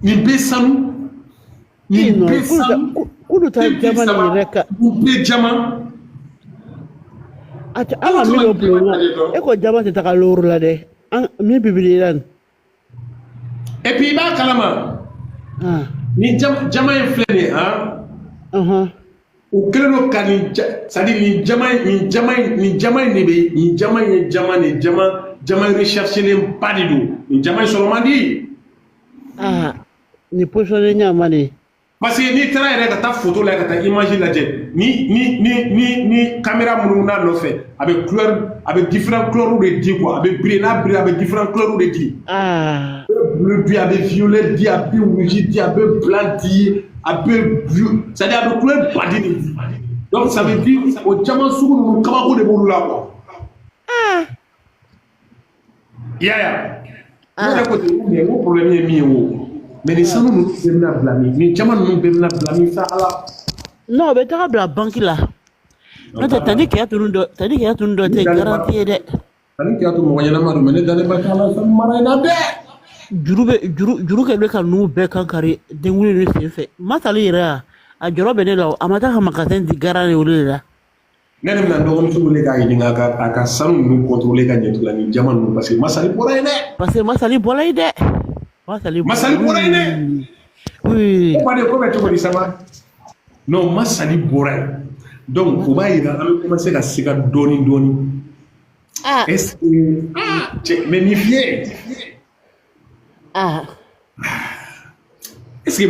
Ni bɛ sanu. Ni bɛ sanu. Kulu ta jama ni yɛrɛ ka. Ni bɛ jama. An ka min dɔ bulon e ko jama tɛ taga loro la dɛ. Min bibili la. Et puis i b'a kalama. Ni jama in filɛ nin ye han. U kɛlen don ka c'est-à-dire ni jama in de bɛ nin jama in ye jama recherchelen ba de don. Ni jama in sɔrɔ man di. Ni positionné ɲama de. Parce que n'i taara yɛrɛ ka taa photo la ka taa image lajɛ ni caméra minnu n'a nɔfɛ a bɛ différents couleurs de di quoi a bɛ briller n'a briller a bɛ différents couleurs de di. A bɛ bleu di a bɛ violet di a bɛ rouge di a bɛ blanc di a bɛ c'est-à-dire a bɛ couleur badi de di. Donc ça veut dire o jama sugu ninnu kabako de b'olu la quoi. Yaya. Ne yɛrɛ ko ten n ko problème ye min ye o. Mais les sanu ninnu bɛɛ bɛna bila min ni jama ninnu bɛɛ bɛna bila min sa ala. Non, bɛ taga bila banque la. N'o tɛ tani kɛya tunu dɔ tɛ garantie ye dɛ. Tani kɛya to mɔgɔ ɲɛnama don mais ne dalen ba t'a la sanu mara in na dɛ. Juru kɛlen ka ninnu bɛɛ kankari denkundi ninnu sen fɛ. Masali yɛrɛ a jɔrɔ bɛ ne la a ma taa ka magasin di garan de olu de la. Ne yɛrɛ bɛna dɔgɔmuso wele k'a ɲininka a ka sanu ninnu contrôler ka ɲɛ tuguni ni jama ninnu parce que masali bɔra yen dɛ. Parce que masali bɔra yen dɛ. Masali bɔra yen dɛ. Oui. O b'a ko bɛ cogo di sama. Non masali bɔra yen. Donc o b'a yira an bɛ commencer ka siga dɔɔni. Est-ce que mais ni fiye. Est-ce que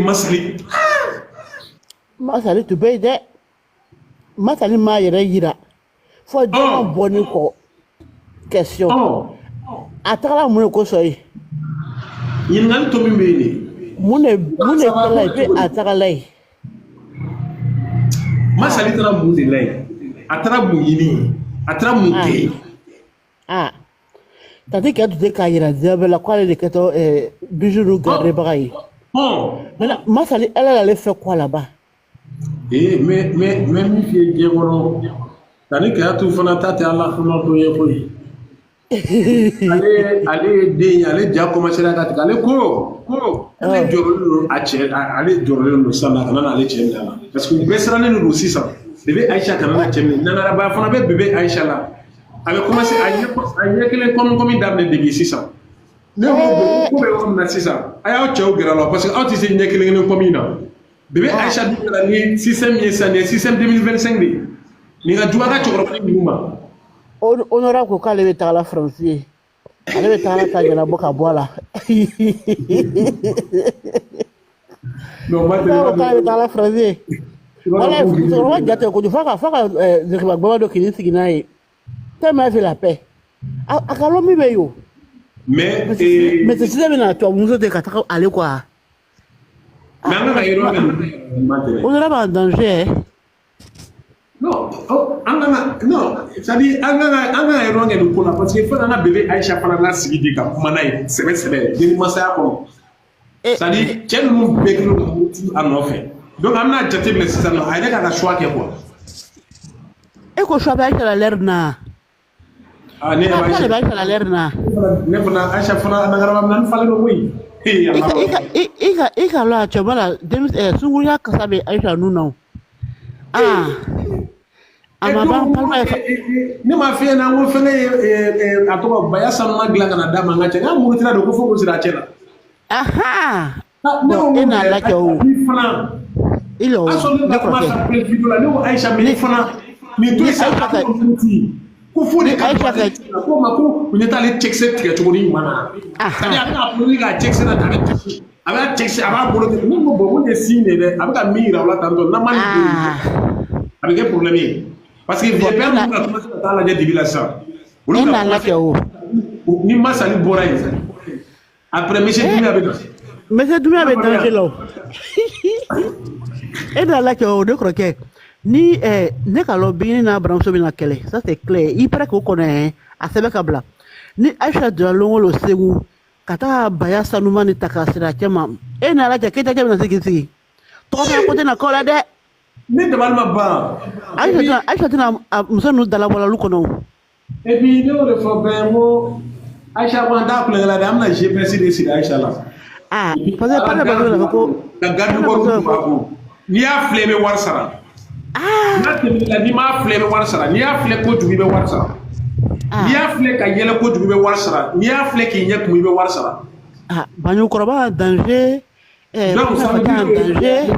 masali tun bɛ yen dɛ. Masali m'a yɛrɛ yira fo jama bɔni kɔ question. A tagala mun de kosɔn ye. Ɲininkali to min bɛ yen de. Mun de kɛla ye pe a tagala ye. Masali taara mun de la yen a taara mun ɲini a taara mun kɛ yen. Tati kɛ tun tɛ k'a yira diɲɛ la k'ale de kɛtɔ bijou nu garidebaga ye. Maintenant masali ala y'ale fɛ kɔ la ba. Mais min f'i ye diɲɛ kɔnɔ tani kɛya tu fana ta tɛ ala fana to ye koyi. Ale ye den ye ale ja commencé ka tigɛ ale ko ale jɔrɔlen don a cɛ ale jɔrɔlen don sisan ka na ale cɛ minɛ la parce que u bɛɛ sirannen don sisan bébé Aïcha kana na cɛ minɛ nanaraba fana bɛ bébé Aïcha la a bɛ commencé a ɲɛ kelen kɔmi daminɛ depuis sisan ne ko bɛ yɔrɔ min na sisan a y'aw cɛw gɛrɛ la parce que aw tɛ se ɲɛ kelen kɔmi na bébé Aïcha dun kɛra ni système ye sisan ni système 2025 de nin ka jugu a ka cɛkɔrɔba ninnu ma. Honorable ko k'ale bɛ taga la France ye ale bɛ taga ta ɲɛnabɔ ka bɔ a la. K'ale bɛ taga la France ye wala musokɔrɔba jate kojugu f'a ka nɛgɛbaba dɔ k'i sigi n'a ye tellement fait la paix a ka lɔ min bɛ yen o. mais sisan bɛna tubabumuso de ka taga ale quoi. mais an ka ka yɔrɔ min honorable en danger. Non, c'est-à-dire an ka yɔrɔ kɛ nin ko la parce que fana an ka bébé Aïcha fana n'a sigi de ka kuma n'a ye sɛbɛ den masaya kɔnɔ c'est-à-dire cɛ ninnu bɛɛ kelen don a nɔfɛ donc an bɛna jate minɛ sisan nɔ a yɛrɛ k'a ka choix kɛ quoi. E ko choix bɛ Aïcha la l'air na. Ne yɛrɛ bɛ Aïcha la l'air na. Ne fana Aïcha fana nagaraba min na n falen don koyi. I ka lɔ a cɛba la sunkuruya kasa bɛ Aïcha nun na o. Ne m'a f'i ɲɛna n ko fɛnkɛ ye a tɔgɔ Baya Sanuma dilan ka na d'a ma n ka cɛ n k'a murutila de ko fo k'o siri a cɛ la. E n'a lajɛ o. I lɔ o ne kɔrɔkɛ. Ne ko Aïcha mais fana nin to sa ka ko fo de ka ko ma ko u ɲɛ t'ale cɛkisɛ tigɛ cogo ni ɲuman na. C'est-à-dire a bɛna prouver k'a cɛkisɛ na ta a b'a cɛkisɛ a b'a bolo kɛ ne ko bon ko nin ye signe de ye dɛ a bɛ ka min yira o la tantɔ n'a ma nin a bɛ kɛ problème ye. Parce que vieux père nous a commencé à parler de la sang. Ni masali bora yen. Après monsieur Dumia bɛ danger la o. E da la kɛ o de kɔrɔkɛ ni ne ka lɔ Bigini n'a baramuso bɛna kɛlɛ ça c'est clair i paraît k'o kɔnɔ a sɛbɛn ka bila ni Aïcha donna lɔngɔ lo Segu ka taa Baya Sanuma ni ta k'a siri a cɛ ma e n'a lajɛ Keita cɛ bɛna se k'i sigi tɔgɔ fana ko tɛna k'o la dɛ. Ne dabali ma ban. Aïcha tɛna muso ninnu dalabɔla olu kɔnɔ. Et puis ne y'o de fɔ bɛɛ n ko Aïcha ko an t'a kulonkɛ la dɛ an bɛna GPS de siri Aïcha la. Ah, parce que parle pas de la ko. La garde ko ni a flé be war sara. Ah. Na te la ni ma flé be war sara. Ni a flé ko tubi be war sara. Ni a flé ka yele ko tubi be war sara. Ni a flé ki nyek mu be war sara. Ah, banyo koroba danger. Donc ça veut dire danger.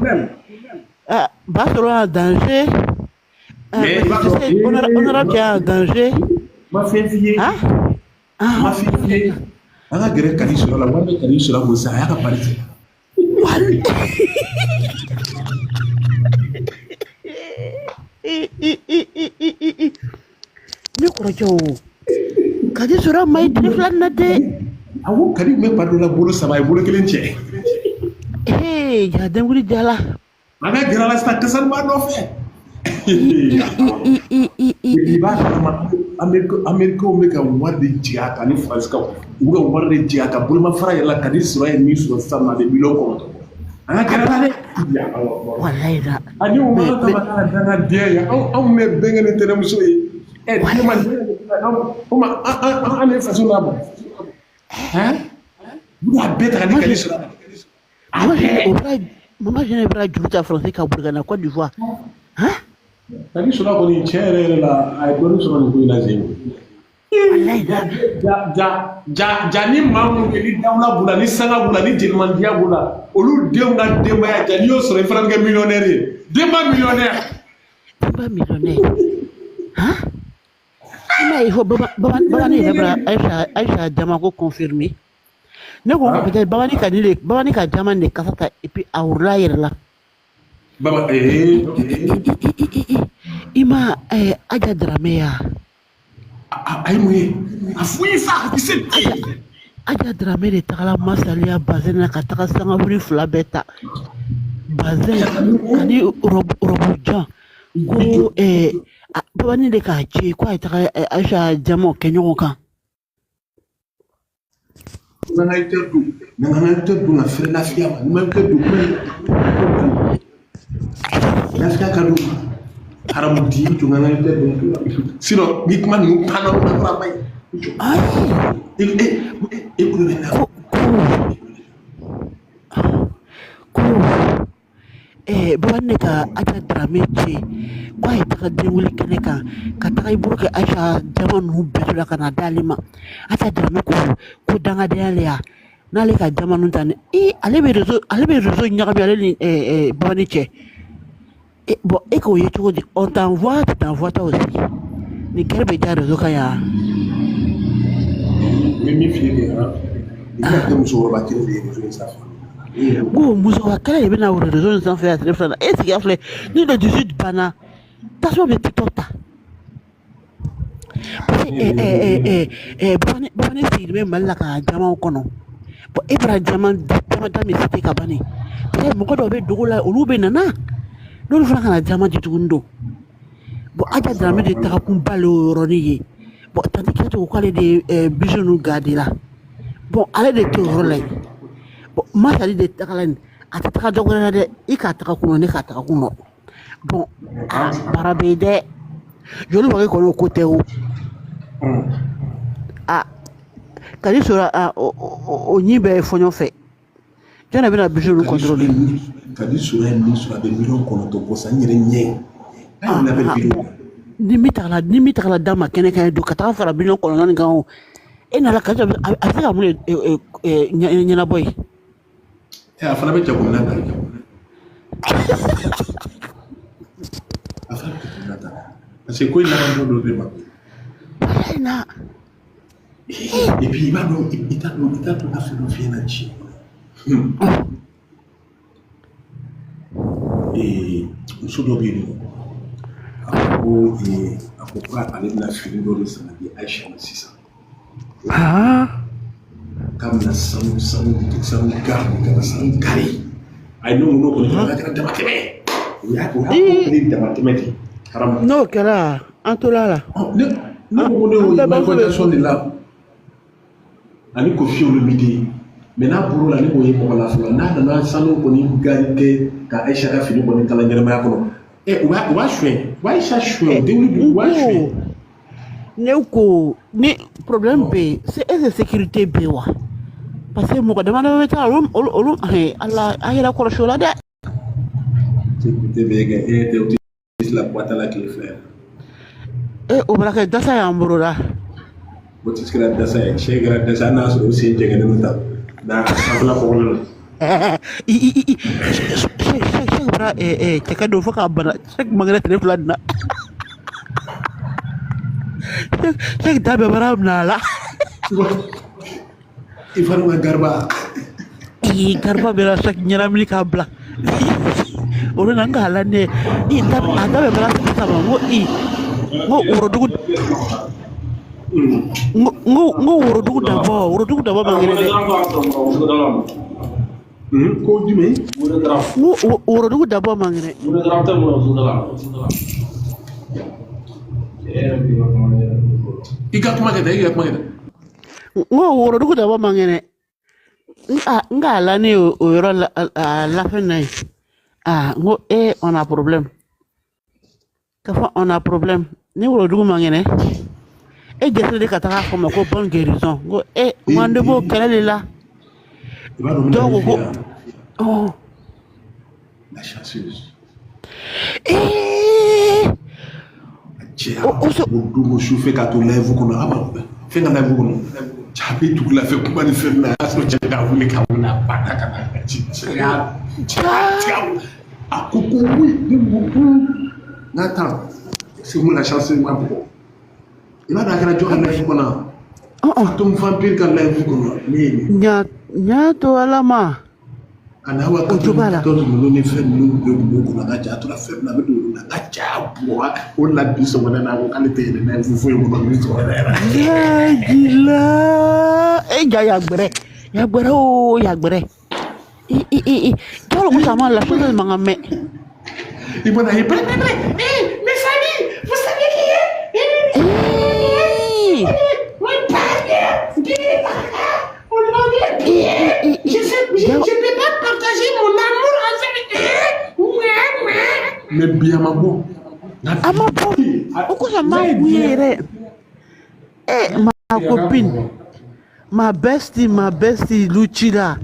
Ah, basoro danger. Mais on a bien danger. Ma fait fier. Ah. Ma fait fier. Anga gere kali sur la wande kali sur la bosa ya ka parti. Ne korojo. Kadi sura mai driflan na de. Awo kadi me padu la bolo saba e bolo kelen che. Ya denguri jala. Anga gere la sta kasan ma no fe. Amerika o meka wari de jiya ka ni France ka u ka wari de jiya ka boloma fara yɛlɛ ka di sɔrɔ ye min sɔrɔ sisan ma de miliyɔn kɔnɔntɔn an ka kɛra la dɛ wallahi da ani o ma ta ma ka danga den ya anw mɛ bɛnkɛ ni tɛnɛmuso ye den ma o ma an ne faso la bɔ u y'a bɛɛ ta ni kali sɔrɔ mama jene bra juruta français ka burgana Côte d'Ivoire kali sɔrɔ kɔni cɛ yɛrɛ la a ye dɔɔnin sɔrɔ nin ko in na sen ja ni maa mun kɛ ni dawula b'u la ni sanga b'u la ni jelimandiya b'u la olu denw ka denbaya ja n'i y'o sɔrɔ i fana bɛ kɛ millionnaire ye denba millionnaire mais il faut babani yɛrɛ bra Aïcha Jama ko confirmer ne ko peut-être babani ka Jama de kasa ta et puis a wurula yɛrɛ la baba ima Aja Dramé ya ayi mun ye a fo ye sa i se Aja Dramé de tagala masaliya bazin na ka taga sangaburi 2 bɛɛ ta bazin ani robu jan ko babani de k'a ci ko a ye taga Aïcha Jama kɛ ɲɔgɔn kan nana dun ka fɛrɛ lafiya ma ni ma kɛ dun lafiya ka don haramu di tun ka tɛ dun sinon ni kuma ninnu panna o la fara ba ye e kulo bɛ na ko babani ka Aja Dramé ci ko a ye taga den wuli kɛnɛ kan ka taga i bolo kɛ Aïcha Jama ninnu bɛɛ la ka na d'ale ma Aja Dramé ko dangadenya le ya n'ale ka Jama ninnu ta ale bɛ réseau ɲagami ale ni babani cɛ bon et k'o ye cogo di on t'envoie tu t'envoies toi aussi ni kɛlɛ bɛ ja réseau kan yan mais min f'i ye i ka kɛ musokɔrɔba kelen de ye réseau in sanfɛ ko musokɔrɔba kelen de bɛ na réseau in sanfɛ a tile fila la e sigiya filɛ ni le 18 banna tasuma bɛ TikTok ta parce que babani sigilen bɛ Mali la ka Jamaw kɔnɔ bon e bɔra Jama da min cité ka banni peut-être mɔgɔ dɔw bɛ dogo la olu bɛ nana n'olu fana kana Jama di tuguni don bon Aja Dramé de tagakun ba le o yɔrɔnin ye bon tanti Kiyatu ko k'ale de bijoux ninnu garder la bon ale de t'o yɔrɔ la yen bon masali de tagala nin a tɛ taga dɔ wɛrɛ la dɛ i k'a taga kun ne k'a taga kun bon baara bɛ yen dɛ joli bɛ kɔnɔ o ko tɛ o kadi sɔrɔ o ɲi bɛ fɔ ɲɔgɔn fɛ jɔn de bɛna bijoux ninnu contrôler kadi sɔrɔ ye min sɔrɔ a bɛ miliyɔn 9 bɔ sa n yɛrɛ ɲɛ a ye labɛn vidéo ni min tagala d'a ma kɛnɛ kan don ka taga fara miliyɔn 9 nin kan o e nana ka a bɛ se ka mun de ɲɛnabɔ ye a fana bɛ jagomina ta a fana bɛ jagomina ta parce que ko in laban dɔ bɛ ma et puis i b'a dɔn i t'a dɔn ka fɛn dɔ f'i ɲɛna ci muso dɔ bɛ yen nɔ a ko k'ale bɛna fini dɔ de san ka di Aïcha ma sisan k'a bɛna sanu gari ka na sanu gari a ye n'o kɔni fana kɛra damatɛmɛ o y'a kɔni damatɛmɛ de haramu n'o kɛra an tola la ne ko ne y'o ye manifestation de la ani Kofi Olomide mais n'a bɔr'o la ne k'o ye mɔgɔ la fɔlɔ n'a nana sanu kɔni gari kɛ ka Aïcha ka fini kɔni kala ɲɛnamaya kɔnɔ u b'a suɲɛ u b'a Aïcha suɲɛ denwuli u b'a suɲɛ ne ko ni problème bɛ yen c'est sécurité bɛ yen wa parce que mɔgɔ dama dama bɛ taa olu ala a yɛrɛ kɔlɔsi o la dɛ. Écoutez bien, et utilise la boîte à la clé frère. O bɛra kɛ dasa y'an bolo la. O ti kɛra dasa ye, cɛ kɛra dasa n'a sɔrɔ o sen jɛngɛnen ta. N'a sanfɛla kɔgɔlen don. Cɛ bɔra cɛkɛ dɔ fo k'a bana cɛ mangɛrɛ tile fila nin na. Cɛ da bɛɛ bara minɛ a la. I fana ma Garba. Garba bɛra cɛ ɲɛnamini k'a bila. O de la n k'a la ne a da bɛɛ bara saba n ko worodugu worodugu dabɔ man kɛnɛ dɛ. Ko jumɛn? Worodugu dabɔ man kɛnɛ. I ka kuma kɛ tan. N ko worodugu dabɔ man kɛnɛ. N k'a la ne o yɔrɔ la fɛn na ye. N ko on a problème. K'a fɔ on a problème. Ni worodugu man kɛnɛ. E gɛrɛ de ka taga fɔ ma ko bonne guérison. N ko man de b'o kɛlɛ de la. Donc ko la chanceuse. O chauffé ka to live kɔnɔ fɛn ka live kɔnɔ. Chabi tugula fɛ kuma ni fɛn na so cɛ ka wuli ka wuna bata ka na ci a ko oui n'attends c'est moi la chance ma bo il va d'ailleurs jox na fi kɔnɔ atom vampire ka live kɔnɔ ni nya to alama ana wa ko jubala to no ni fɛn nu do ko na ja to la fɛn na be do na ja bo o la bi so na na ko qualité de na fu fu ko ni so na ya gila ya gbere o ya gbere tolo ko sama la chose mangame ibona mais famille vous savez qui est mon père je peux pas partager mon amour avec mais bien ma bon pourquoi ça m'a oublié ma copine ma bestie Lucilla.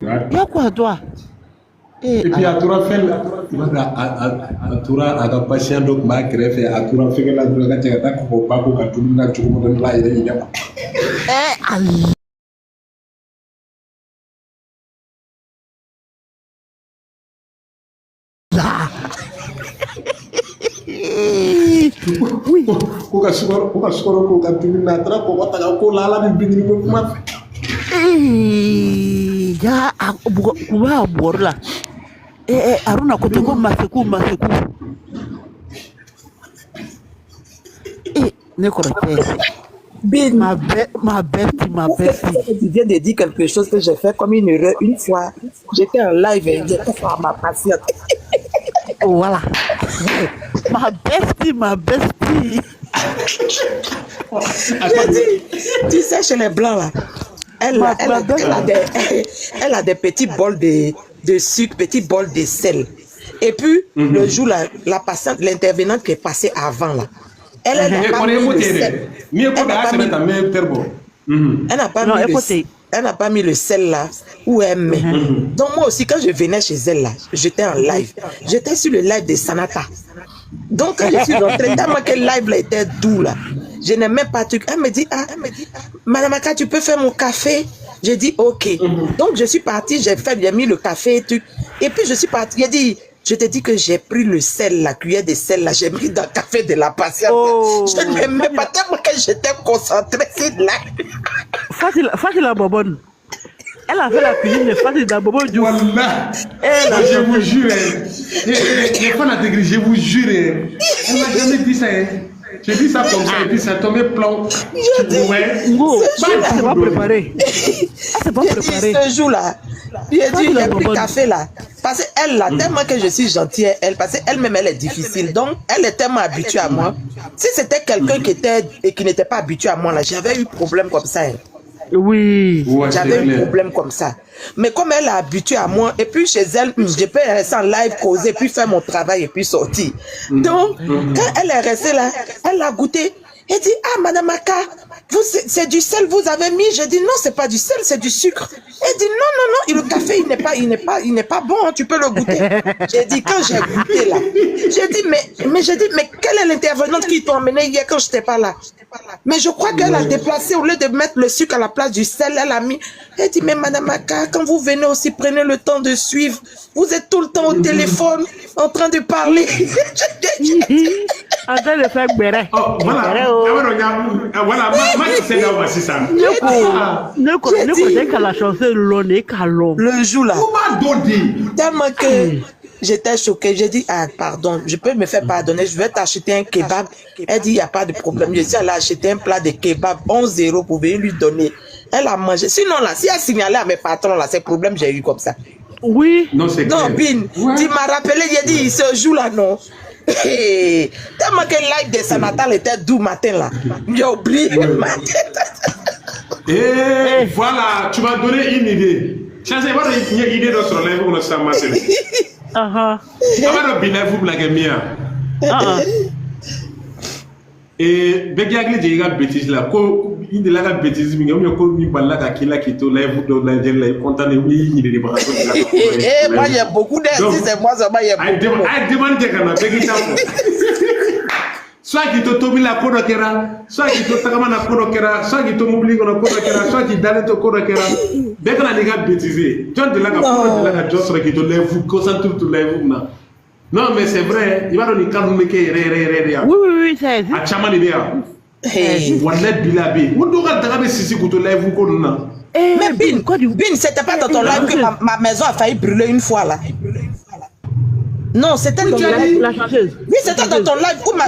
Y'a quoi toi? Et puis à toi fait à toi à ta patient donc ma greffe à toi fait que la drogue tu as ko pas ko ka tout na tu mo la il y a oui ko ka sukoro ko ka tout na tra ko ta ko la bi ni ko ma ya kuba borla aruna ko ko maseku ne correcte ma bestie tu viens de dire quelque chose que j'ai fait comme une erreur une fois j'étais en live et j'étais pour ma patiente voilà ma bestie j'ai dit tu sais chez les blancs là elle a des petits bols de sucre, petits bols de sel. Et puis, le jour, la patiente, l'intervenante qui est passée avant, là, elle n'a pas mis le sel. Elle n'a pas mis le sel là où elle met. Donc moi aussi, quand je venais chez elle là, j'étais en live. J'étais sur le live de Sanata. Donc quand je suis rentrée, tellement que le live là était doux là, je n'ai même pas truc. Elle me dit, Madame Aka, tu peux faire mon café? J'ai dit, ok. Donc je suis partie, j'ai mis le café et tout. Et puis je suis partie, j'ai dit, je te dis que j'ai pris le sel, la cuillère de sel là, j'ai mis dans le café de la patiente. Je ne m'aimais pas tellement que j'étais concentrée sur là. Fatila Bobonne. Elle a fait la cuisine de Fatila Bobonne du Wallah. Je vous jure. Les fans intégrés, je vous jure. Elle m'a jamais dit ça. J'ai dit ça comme ça et puis ça tombait plan. C'est pas préparé. C'est pas préparé. Ce jour-là, j'ai dit, j'ai pris café là. Parce qu'elle là, tellement que je suis gentille, elle, parce qu'elle-même, elle est difficile. Donc, elle est tellement habituée à moi. Si c'était quelqu'un qui n'était pas habitué à moi là, j'avais eu problème comme ça. Oui. J'avais un problème comme ça. Mais comme elle est habituée à moi, et puis chez elle, je peux rester en live, causer, puis faire mon travail et puis sortir. Donc, quand elle est restée là, elle a goûté. Elle dit, ah, Madame Aka, c'est du sel vous avez mis. Je dis, non, c'est pas du sel, c'est du sucre. Elle dit, non, le café, il n'est pas bon, hein, tu peux le goûter. J'ai dit, quand j'ai goûté là, j'ai dit, mais quelle est l'intervenante qui t'a emmené hier quand je n'étais pas là? Mais je crois qu'elle a déplacé, au lieu de mettre le sucre à la place du sel, elle a mis. Elle dit, mais Madame Aka, quand vous venez aussi, prenez le temps de suivre. Vous êtes tout le temps au téléphone, en train de parler. En train de faire béret. Oh, voilà. Voilà, moi, c'est là où c'est ça. Ne connais qu'à la chanson Loné Kalom. Le jour là. Comment Dodi? Tellement que j'étais choquée. J'ai dit, ah, pardon, je peux me faire pardonner. Je vais t'acheter un kebab. Elle dit, il n'y a pas de problème. Je suis allée acheter un plat de kebab, 11 € pour venir lui donner. Elle a mangé. Sinon, là, si elle signalait à mes patrons, là, c'est le problème j'ai eu comme ça. Oui. Non, c'est clair. Non, Bin, tu m'as rappelé, j'ai dit, ce jour-là, non. Tellement que le live de Sanata était doux matin, là. J'ai oublié ma tête. Et voilà, tu m'as donné une idée. Je ne sais pas si tu as une idée de ce live ou de ça, ma chérie. Ah Avant de bien vous blaguer mia. Et Begiagli dit la bêtise là. Ko il de la bêtise, mais on ko mi balla ka kila kito live do la gel la content oui il est bras. Moi il y a beaucoup d'indices, c'est moi ça il y a beaucoup. I demande que na Begi tampo. Soit qui to tobi la kodo kera, soit qui to takama na kodo kera, soit qui to mobili ko na kodo kera, soit qui dale to kodo kera. Bekana diga bêtise. John de la ka kodo de la ka just qui to live concentre to live na. Non, mais c'est vrai, il va donner quand vous mettez ré. Oui, c'est à Chaman idea. Wallet bilabi. Où doit t'avoir sisi couteau live vous connaissez? Mais Bin, c'était pas dans ton live que ma maison a failli brûler une fois là. Non, c'était dans la chanteuse. Oui, c'était dans ton live où ma.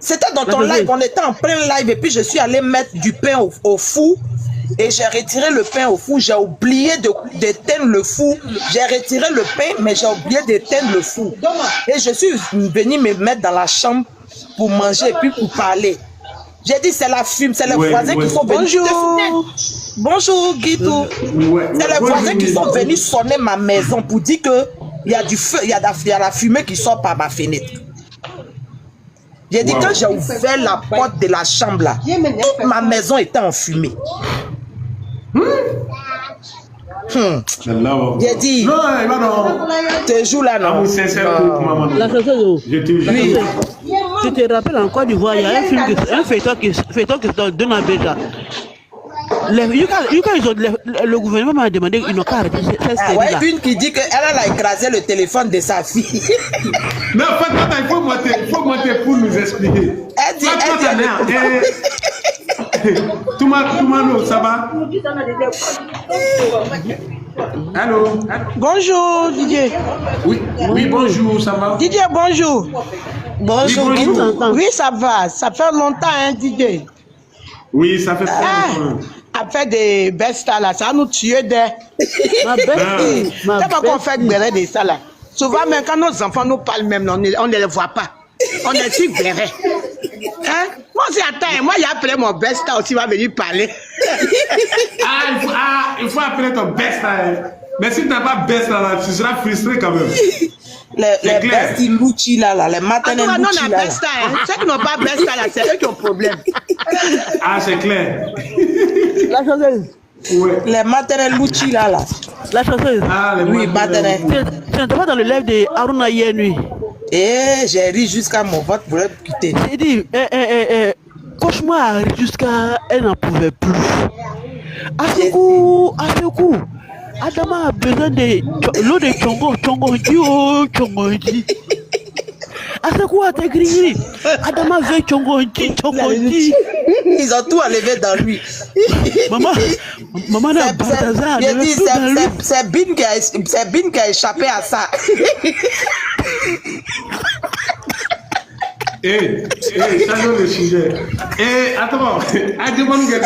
C'était dans ton live, on était en plein live et puis je suis allé mettre du pain au four. Et j'ai retiré le pain au four, j'ai oublié d'éteindre le four. J'ai retiré le pain, mais j'ai oublié d'éteindre le four. Et je suis venu me mettre dans la chambre pour manger et puis pour parler. J'ai dit, c'est la fume, c'est les voisins qui sont venus. Bonjour, Guitou. C'est les voisins qui sont venus sonner ma maison pour dire qu'il y a du feu, il y a la fumée qui sort par ma fenêtre. J'ai dit, quand j'ai ouvert la porte de la chambre là, toute ma maison était en fumée. J'ai dit, ce jour-là, non. La chanson, tu te rappelles en Côte d'Ivoire, il y a un feuilleton qui se donne à Béja. Le gouvernement m'a demandé ils n'ont qu'à arrêter cette série-là. Une qui dit qu'elle a écrasé le téléphone de sa fille. Non, il faut monter pour nous expliquer. Elle dit, Toumano, ça va? Allô? Bonjour Didier. Oui, bonjour, ça va? Didier, bonjour. Bonjour. Oui, ça va. Ça fait longtemps, hein, Didier. Oui, ça fait longtemps. Après des bestes là, ça nous tue des. C'est pas qu'on fait des ça là. Souvent, même quand nos enfants nous parlent, même, on ne les voit pas. On est si verrés. Hein? Moi, c'est attends, moi, j'ai appelé mon besta aussi, il va venir parler. Il faut appeler ton besta. Mais si tu n'as pas besta là, tu seras frustré quand même. Les bestes Luchi là, les maternelles Luchi là. Ceux qui n'ont pas besta là, c'est eux qui ont problème. Ah, c'est clair. La chanteuse. Ouais. Les maternelles Luchi là. La chanteuse. Ah, les oui, maternelles. Tu n'étais pas dans le live de Aruna hier nuit. Eh, j'ai ri jusqu'à mon vote pour être quitter. J'ai dit, cauchemar a ri jusqu'à elle n'en pouvait plus. À ce coup, Adama a besoin de l'eau de Chongoji. À ce coup, à te griller. Adama veut Chongoji. Ils ont tout enlevé dans lui. Maman n'a pas d'azar. C'est Bin qui a échappé à ça. Changeons le sujet. Attends, demande que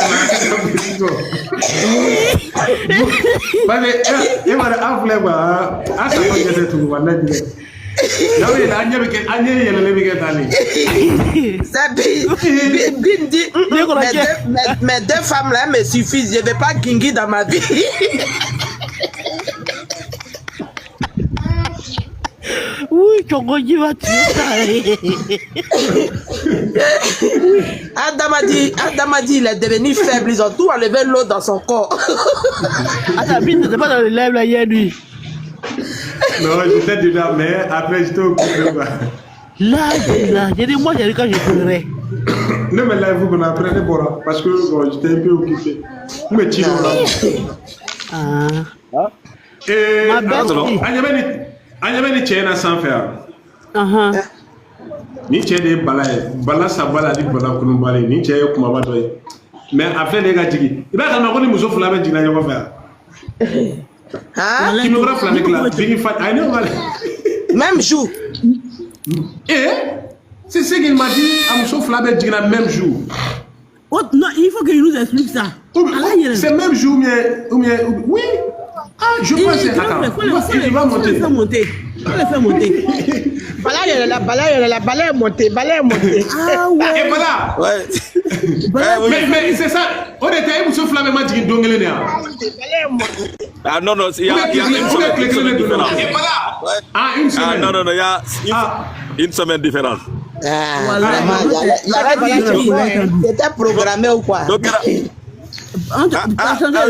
mes deux femmes là me suffisent. Je ne vais pas guingui dans ma vie. Oui, Tchongoji va tuer ça. Adam a dit, il est devenu faible. Ils ont tout enlevé l'eau dans son corps. Attends, mais c'était pas dans les lèvres là hier nuit. Non, j'étais dedans, mais après j'étais occupé. Là, j'ai dit, moi, j'ai dit quand je pleurais. Non, mais là, vous apprenez Bora, parce que bon, j'étais un peu occupé. Vous me tirez là. Et Anyameni Tchèna sans faire. Ni Tchène bala sabala di bala kunumbali, ni Tchène kumaba doye. Mais après les gars, il va quand même nous offrir la même dîner à faire. Qui me grappe avec la big fat, Même jour. Et c'est ce qu'il m'a dit, à me chauffer la même jour. Oh, non, il faut qu'il nous explique ça. C'est même jour, oui. Ah, je pense que il va monter. Il va le faire monter. Balai est monté. Ah ouais. Et voilà. Ouais. Mais c'est ça. On était à chauffer la même dîner d'onglet. Ah non, il y a une semaine différente. Et voilà. Ah, une semaine. Ah non, il y a une semaine différente. C'était programmé ou quoi? Donc,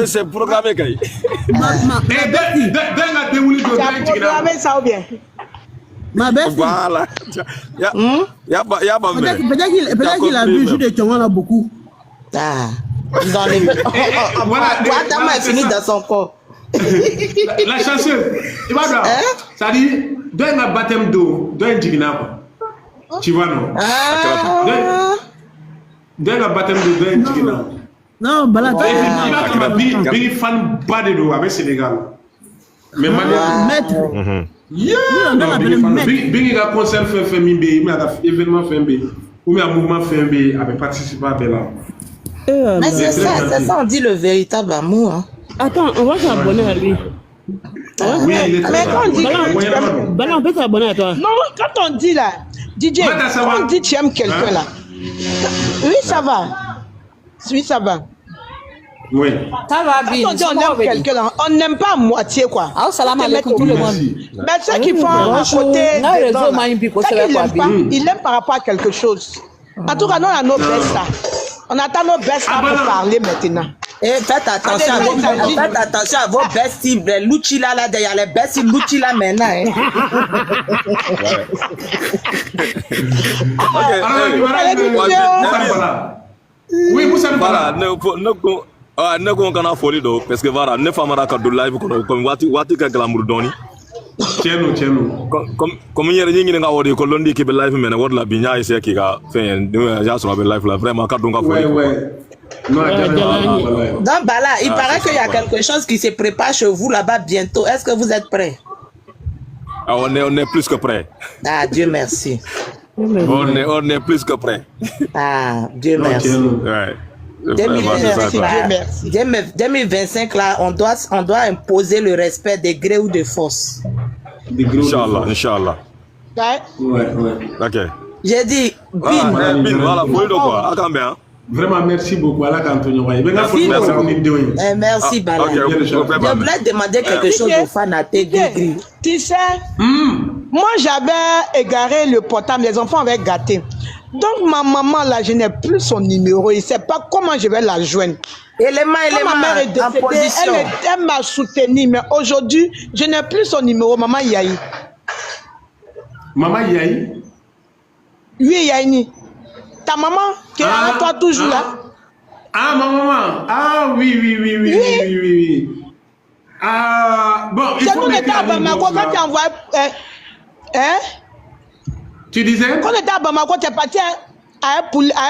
c'est programmé, Kay. Programmé ça ou bien? Ma belle. Voilà. Peut-être qu'il a vu le jeu de Tchongo là beaucoup. Ah. Ils ont enlevé. Adam a fini dans son corps. La chanceuse, il va voir. Ça dit, donne un baptême d'eau, donne un digna. Tu vois, non? Donne un baptême d'eau, donne un digna. Non, Bala, Big fan bas de l'eau avec Sénégal. Mais maître. Big a concert fait Mimbe, il a événement fait Mimbe, ou un mouvement fait Mimbe, avait participé à là. Mais c'est ça, on dit le véritable amour. Hein. Attends, on va s'abonner à lui. Oui, il est mais quand on dit Bala, on peut s'abonner à toi. non, quand on dit là, DJ, quand on dit tu aimes quelqu'un là. Oui, ça va. Oui, ça va. Oui. Ça va bien. Quand on dit on aime quelqu'un là, on n'aime pas à moitié quoi. Ah, salam alaikum tout le monde. Mais ceux qui font à côté, il aime par rapport à quelque chose. En tout cas, nous on a nos best là. On attend nos best là pour parler maintenant. Et faites attention à vos besties, les Luchila là, il y a les besties Luchila maintenant. Hein. Oui, vous savez voilà, ne ko kana foli do parce que voilà ne famara ka do live ko comme wati ka glamour doni Tienu. Comme yere ñi nga wodi ko londi ki be live men wod la bi nyaay se ki ga fen ya so be live la vraiment ka do nga foli. Donc Bala, il paraît qu'il y a quelque chose qui se prépare chez vous là-bas bientôt. Est-ce que vous êtes prêts? Ah, on est plus que prêts. Ah, Dieu merci. On est plus que prêts. Ah, Dieu merci. Ouais. 2025 là, on doit imposer le respect des gré ou de force. Inch'Allah. Ouais. Ok. J'ai dit, voilà, faut quoi. Vraiment, merci beaucoup. Merci, Bala. Je voulais demander quelque chose aux fans à Gris. Tu sais, moi j'avais égaré le portable, les enfants avaient gâté. Donc ma maman là, je n'ai plus son numéro, il ne sait pas comment je vais la joindre. Ma mère est décédée, elle m'a soutenu, mais aujourd'hui, je n'ai plus son numéro, maman Yahi. Maman Yahi? Oui, Yahi. Ta maman qui est avec toi toujours là? Ah, ma maman. Ah, oui. Ah, bon, il faut mettre à Bamako, quand tu envoies... Tu disais? Quand on était à Bamako, tu es parti à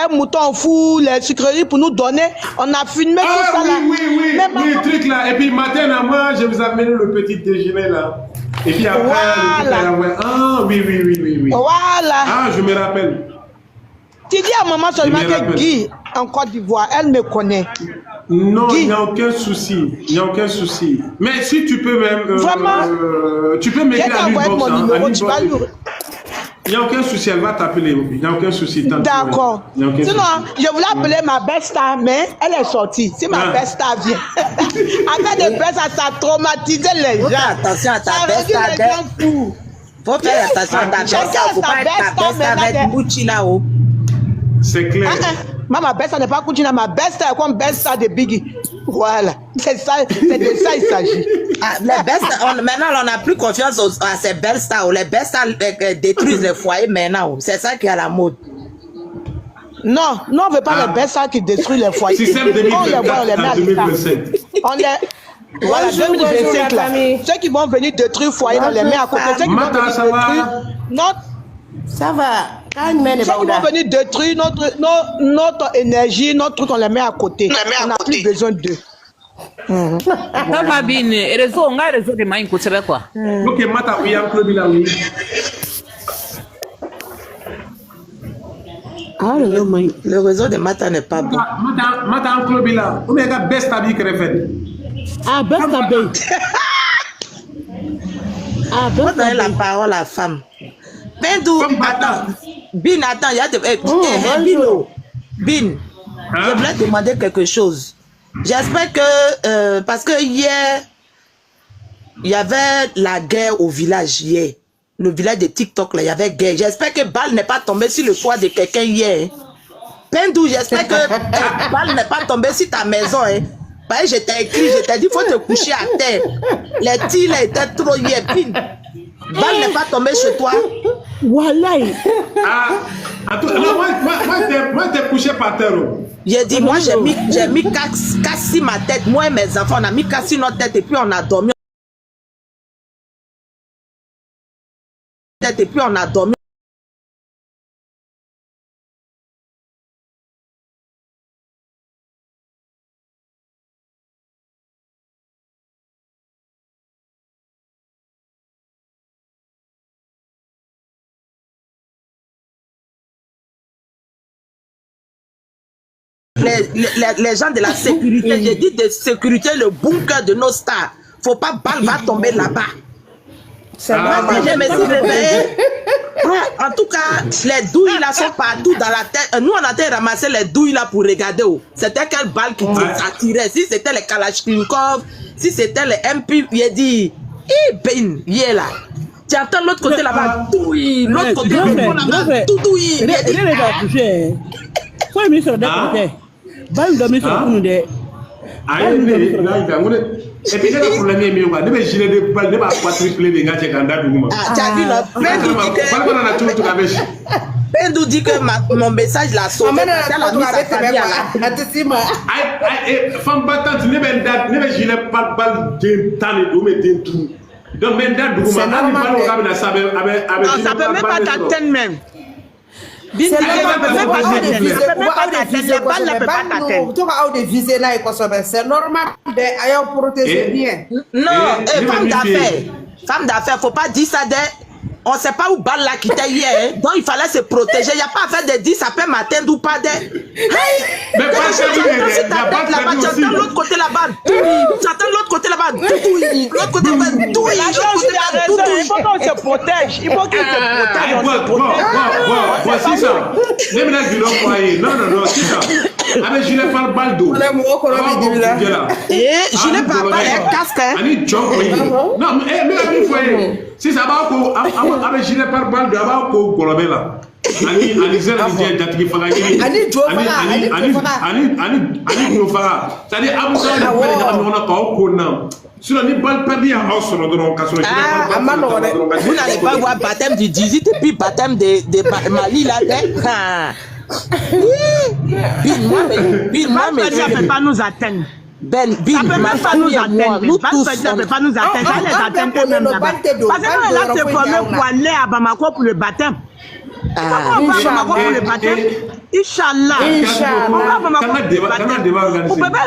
un mouton fou, les sucreries pour nous donner. On a filmé tout ça là. Oui, le truc là. Et puis matin, moi, je vous amène le petit déjeuner là. Et puis après, ah, oui. Voilà. Ah, je me rappelle. Tu dis à maman seulement que Guy, en Côte d'Ivoire, elle me connaît. Non, il n'y a aucun souci. Mais si tu peux même... Vraiment, tu peux m'écrire à mon numéro, tu vas lui... Il n'y a aucun souci, elle va t'appeler. Il n'y a aucun souci. D'accord. Sinon, je voulais appeler ma besta, mais elle est sortie. Si ma besta vient, avec des besta, ça a traumatisé les gens. Attention à ta besta. Faut faire attention à ta besta, faut pas être ta besta avec Gucci là-haut. C'est clair. Ma besta n'est pas Kuchina, ma besta est comme besta de Biggie. Voilà, c'est ça, c'est de ça il s'agit. Les bestas, maintenant on n'a plus confiance à ces belles stars. Les bestas détruisent les foyers maintenant. C'est ça qui est à la mode. Non, on ne veut pas les bestas qui détruisent les foyers. Système 2024 on les met à 2025. On les... Voilà, 2025 là. Ceux qui vont venir détruire le foyer, on les met à côté. Ceux qui vont venir détruire notre... Ça va. Ceux qui vont venir détruire notre énergie, notre truc, on les met à côté. On n'a plus besoin d'eux. Ça va bien. Et réseau, on a réseau de mains, c'est vrai quoi. Ok, Mata, oui, un club, il a oui. Le réseau de Mata n'est pas bon. Mata, un club, il a. On est la best habit que fait. Ah, best habit. Ah, Faut donner la parole à la femme. Pendou, attends. Bin, attends, il y a de... Bin, je voulais demander quelque chose. J'espère que... parce que hier, il y avait la guerre au village hier. Le village de TikTok, là, il y avait guerre. J'espère que balle n'est pas tombé sur le toit de quelqu'un hier. Pendou, j'espère que balle n'est pas tombé sur ta maison. Hein. Bah, je t'ai écrit, je t'ai dit, il faut te coucher à terre. Les tirs là, étaient trop hier. Bin, balle n'est pas tombé chez toi. Voilà. Ah, moi, t'es couché par terre. J'ai dit, moi, j'ai mis casse sur ma tête. Moi et mes enfants, on a mis casse sur notre tête et puis on a dormi. Et puis on a dormi. Les gens de la sécurité, j'ai dit de sécurité, le bunker de nos stars. Faut pas balle va tomber là-bas. Je me suis réveillée. En tout cas, les douilles là sont partout dans la tête. Nous, on a été ramasser les douilles là pour regarder. C'était quelle balle qui attirait. Si c'était les Kalachnikov, si c'était les MP, il a dit, ben, il est là. Tu entends l'autre côté là-bas, douille. L'autre côté là-bas, tout douille. Il a dit, Quoi, ministre de côté? Balle de ministre de et puis, c'est le problème, il y a des gilets de balles, des quadruplés, des gars qui ont gardé. Tu as vu, Pendou dit que mon message l'a sauvé. Femme battante, ne me gilet pas de balle d'un temps et d'un tout. Donc, maintenant, ça ne peut même pas t'atteindre même. C'est normal de protéger bien. Non, femme d'affaires, faut pas dire ça. On ne sait pas où balle là qui était hier. Donc il fallait se protéger. Il n'y a pas à faire de dire ça peut m'atteindre ou pas. Mais pas ça. Tu entends l'autre côté là-bas. Tu entends l'autre côté là-bas. L'autre côté là-bas. Il faut qu'on se protège. Il faut qu'il se protège. Voici ça. Non, c'est ça. Avec gilet par balle d'eau. Gilet par balle et casque. Non, mais si ça va avec gilet par balle d'eau, avant qu'on golobé là. Ani zèle ni jẹ́ jatigi faga yiri. Ani faga. C'est-à-dire abu sa ni bɛrɛ ɲagami ɲɔgɔn na k'aw ko na. Sinon ni balle perdue y'aw sɔrɔ dɔrɔn ka sɔrɔ gilet par balle. Vous n'allez pas voir baptême du 18 et puis baptême de Mali là. Moi, mais ça ne peut pas nous atteindre. Ben, ça peut même pas nous atteindre. Nous tous, ça ne peut pas nous atteindre. Ça les atteint eux-mêmes là-bas. Parce que là, c'est formé pour aller à Bamako pour le baptême. Comment on va à Bamako pour le baptême? Inch'Allah. On va à Bamako pour le baptême. Pour Bébé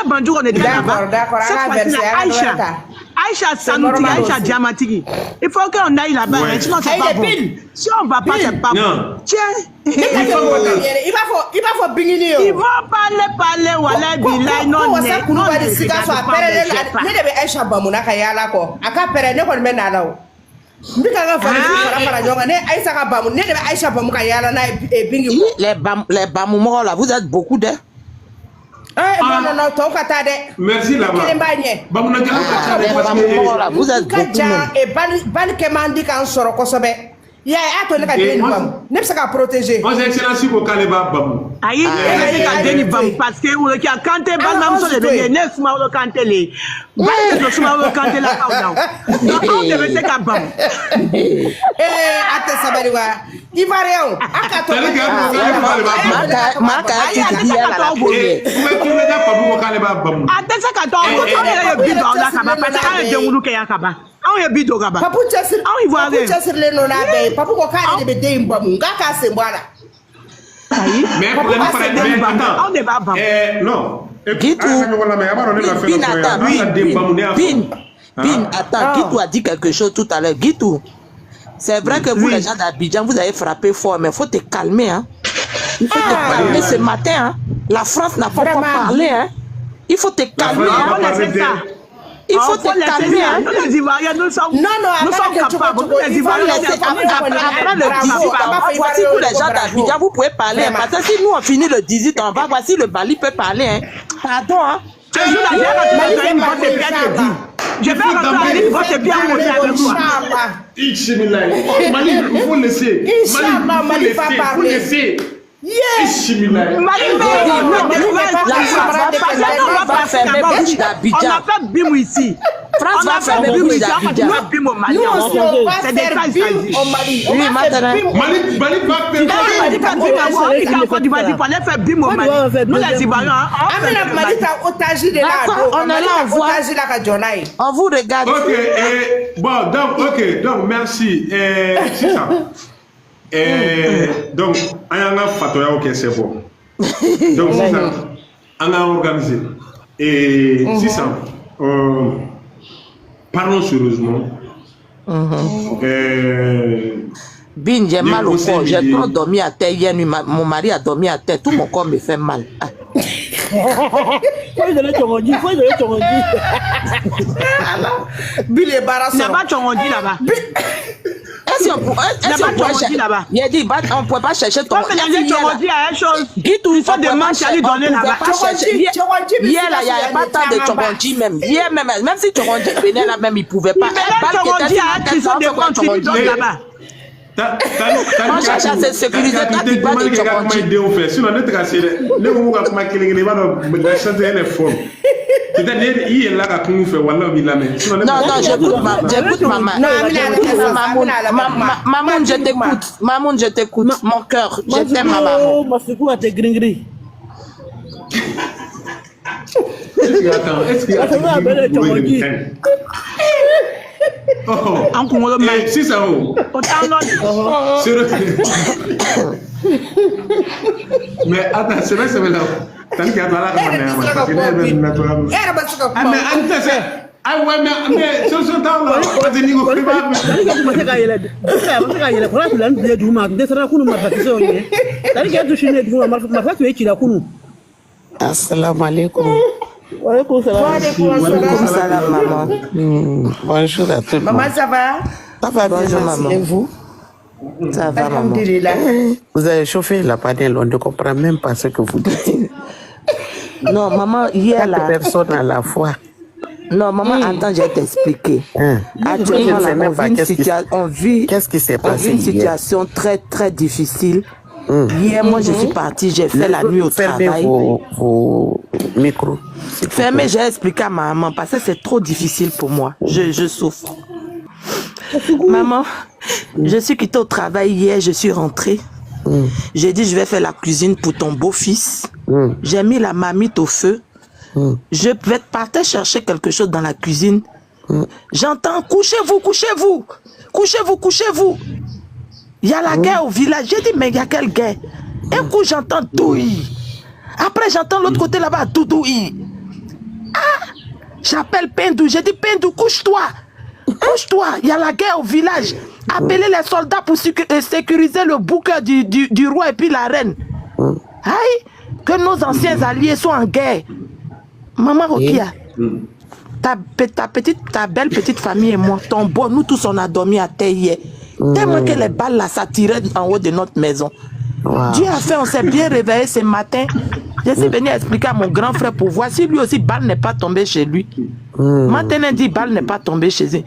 Bandjour, on était là-bas. Cette fois-ci, Aïcha. Aïcha Sanouti, Aïcha Diamatigi. Il faut qu'on aille là-bas. Sinon, c'est pas bon. Si on ne va pas, c'est pas bon. Tiens. Il va faut bingini. Ils vont parler, voilà, bilaï, non, non, les bamoumots là, vous êtes beaucoup de. Non, non, ton kata de. Merci là-bas. Vous êtes beaucoup. Et ban kemandi kan soro kosobe. Ya ato le ka deni bam. Ne se ka protéger. Moi j'ai excellence ko kaleba babu. Ayi, ne se ka deni bam parce que ou ki akante ban nam so de ne suma o kante le. Ban de suma o kante la ka down. Donc on devait se ka bam. Ate sabari wa. Ivareo. Akato. Maka ti dia la la boye. Où est déjà babu ko kaleba babu. Ate se ka to ko to le bido la ka ba parce que de wulu ke yakaba. Aw ye bido ka ba. Papu chasir. Aw ivoire. Papu chasir le no na be. Papu ko kare de be mbam. Ngaka se mbala. Ayi. Mais problème on ne va pas. Non. Bin, attends, Guitou a dit quelque chose tout à l'heure. Guitou, c'est vrai que vous, les gens d'Abidjan, vous avez frappé fort, mais il faut te calmer. Hein. Il faut te calmer ce matin. Hein. La France n'a pas encore parlé. Hein. Il faut te calmer. Il faut te calmer. Hein. Les Ivoiriens, nous sommes capables. Les Ivoiriens, après le 18, voici tous les gens d'Abidjan, vous pouvez parler. Hein, parce que si nous on finit le 18, on va voir si le Bali peut parler. Hein. Pardon. Hein. Je vais rentrer votre bien avec moi. Il faut laisser. Mali va laisser. Yes! On a fait bim ici. France va faire bim d'Abidjan. Bim au Mali. C'est des cas ici. Oui, maintenant. Mali va faire bim au Mali. Nous les Ivoiriens, on est là, on voit. On vous regarde. Ok, bon, donc merci. C'est ça. Donc, on a fait ok, c'est bon. Donc, c'est ça. On a organisé. Et c'est ça. Parlons sérieusement. Bin, j'ai mal au corps. J'ai trop dormi à terre hier nuit. Mon mari a dormi à terre. Tout mon corps me fait mal. Bin est barrassé. Là-bas, tu en dis là-bas. Est-ce qu'on ne peut pas chercher ton... Guitou, il faut demander à lui donner là-bas. Hier, là, il n'y avait pas tant de Tchoronji même. Hier, même si Tchoronji venait là, même, il ne pouvait pas. On cherche à se sécuriser quand il parle de Tchoronji. Sinon, on est cassé. Les gens qui ont c'est-à-dire, il est là à faire voilà, non, j'écoute maman. Maman, je t'écoute. Maman, je t'écoute. Mon cœur, je t'aime, maman. Est-ce qu'il y a si ça mais attends, c'est vrai, c'est vrai. Tant qu'il y a de la Assalamu alaikum. Salam, maman. Bonjour à tout le monde. Maman, ça va? Ça va bien, bonjour, maman. et vous? Ça va, maman. Vous avez chauffé la panel, on ne comprend même pas ce que vous dites. Non, maman, hier là... 4 personnes à la fois. Non, maman, attends, je vais t'expliquer. Actuellement, on vit une situation très, très difficile. Hier, moi, je suis partie, j'ai fait la nuit au travail. Fermez vos micros. Fermez, j'ai expliqué à ma maman, parce que c'est trop difficile pour moi. Je souffre. Maman, je suis quittée au travail hier, je suis rentrée. J'ai dit, je vais faire la cuisine pour ton beau-fils. J'ai mis la marmite au feu. Je vais partir chercher quelque chose dans la cuisine. J'entends, couchez-vous, couchez-vous. Couchez-vous, couchez-vous. Il y a la guerre au village. J'ai dit, mais il y a quelle guerre? Un coup, j'entends douille. Après, j'entends l'autre côté là-bas, doudouille. Ah! J'appelle Pendou. J'ai dit, Pendou, couche-toi. Couche-toi. Il y a la guerre au village. Appelez les soldats pour sécuriser le bouquet du roi et puis la reine. Aïe! Que nos anciens alliés soient en guerre. Maman Rokia, ta belle petite famille et moi, ton beau, nous tous on a dormi à terre hier. Tellement que les balles là, ça tirait en haut de notre maison. Dieu a fait, on s'est bien réveillé ce matin. Je suis venu expliquer à mon grand frère pour voir si lui aussi, balle n'est pas tombée chez lui. Maintenant, dit balle n'est pas tombée chez lui.